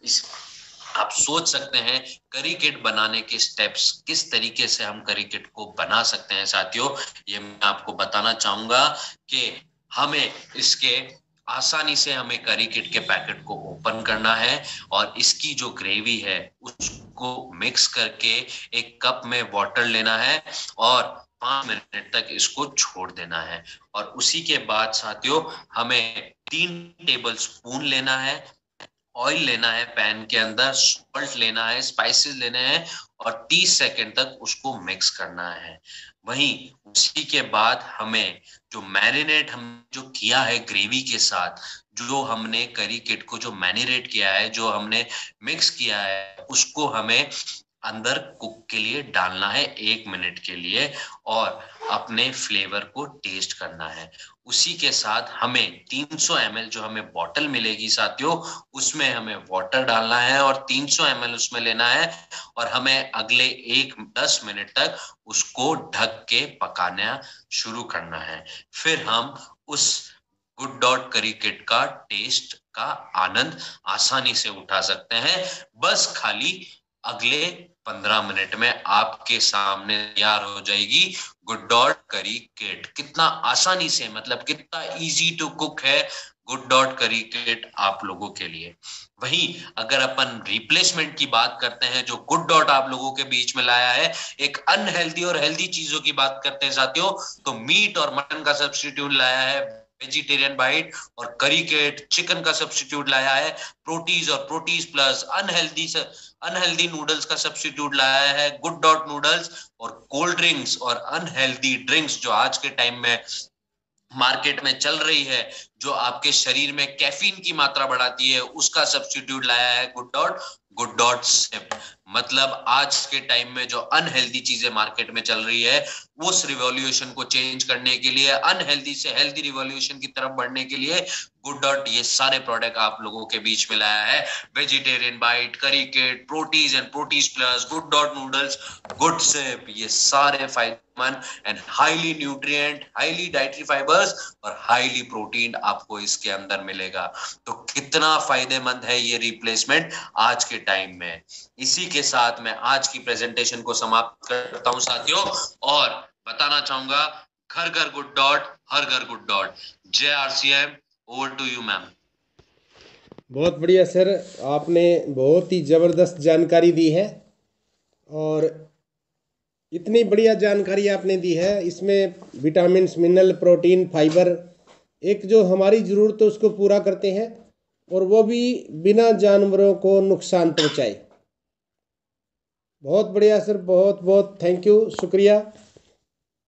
इस आप सोच सकते हैं करी किट बनाने के स्टेप्स, किस तरीके से हम करी किट को बना सकते हैं साथियों, ये मैं आपको बताना चाहूंगा कि हमें इसके आसानी से हमें करी किट के पैकेट को ओपन करना है, और इसकी जो ग्रेवी है उसको मिक्स करके एक कप में वाटर लेना है और 5 मिनट तक इसको छोड़ देना है। और उसी के बाद साथियों हमें 3 टेबल स्पून लेना है, ऑयल लेना है पैन के अंदर, सॉल्ट लेना है, स्पाइसेस लेने हैं, और 30 सेकंड तक उसको मिक्स करना है। वहीं उसी के बाद हमें जो मैरिनेट हम जो किया है ग्रेवी के साथ, जो हमने करी किट को जो मैरिनेट किया है, जो हमने मिक्स किया है, उसको हमें अंदर कुक के लिए डालना है 1 मिनट के लिए, और अपने फ्लेवर को टेस्ट करना है। उसी के साथ हमें 300 ml जो हमें बॉटल मिलेगी साथियों, उसमें हमें वाटर डालना है और 300 ml उसमें लेना है, और हमें अगले 10 मिनट तक उसको ढक के पकाना शुरू करना है। फिर हम उस गुड डॉट करी किट का टेस्ट का आनंद आसानी से उठा सकते हैं। बस खाली अगले 15 मिनट में आपके सामने तैयार हो जाएगी गुड डॉट करी किट। कितना आसानी से, मतलब कितना इजी टू कुक है गुड डॉट करी किट आप लोगों के लिए। वहीं अगर अपन रिप्लेसमेंट की बात करते हैं, जो गुड डॉट आप लोगों के बीच में लाया है, एक अनहेल्दी और हेल्दी चीजों की बात करते हैं साथियों, तो मीट और मटन का सब्स्टिट्यूट लाया है वेजिटेरियन बाइट और करी किट चिकन का सब्स्टिट्यूट लाया है, प्रोटीज और प्रोटीज प्लस अनहेल्दी नूडल्स का सब्स्टिट्यूट लाया है, गुड डॉट नूडल्स, और कोल्ड ड्रिंक्स और अनहेल्दी ड्रिंक्स जो आज के टाइम में मार्केट में चल रही है, जो आपके शरीर में कैफीन की मात्रा बढ़ाती है, उसका सब्स्टिट्यूट लाया है गुड डॉट सिप। मतलब आज के टाइम में जो अनहेल्दी चीजें मार्केट में चल रही है, उस रिवॉल्यूशन को चेंज करने के लिए, अनहेल्दी से हेल्दी रिवॉल्यूशन की तरफ बढ़ने के लिए गुड डॉट ये सारे प्रोडक्ट आप लोगों के बीच में लाया है। Vegetarian bite, curry kit, Proteez and Proteez plus, good dot noodles, good sip, ये सारे फायदेमंद and highly nutrient, highly dietary fibres और हाईली प्रोटीन आपको इसके अंदर मिलेगा। तो कितना फायदेमंद है ये रिप्लेसमेंट आज के टाइम में। इसी के साथ मैं आज की प्रेजेंटेशन को समाप्त करता हूं साथियों, और बताना चाहूंगा घर घर गुड डॉट, हर घर good dot. JRCM, over to you ma'am. बहुत बढ़िया सर, आपने बहुत ही ज़बरदस्त जानकारी दी है, और इतनी बढ़िया जानकारी आपने दी है, इसमें विटामिन्स, मिनरल, प्रोटीन, फाइबर, एक जो हमारी ज़रूरत है उसको पूरा करते हैं, और वो भी बिना जानवरों को नुकसान पहुंचाए। बहुत बढ़िया सर, बहुत बहुत थैंक यू, शुक्रिया।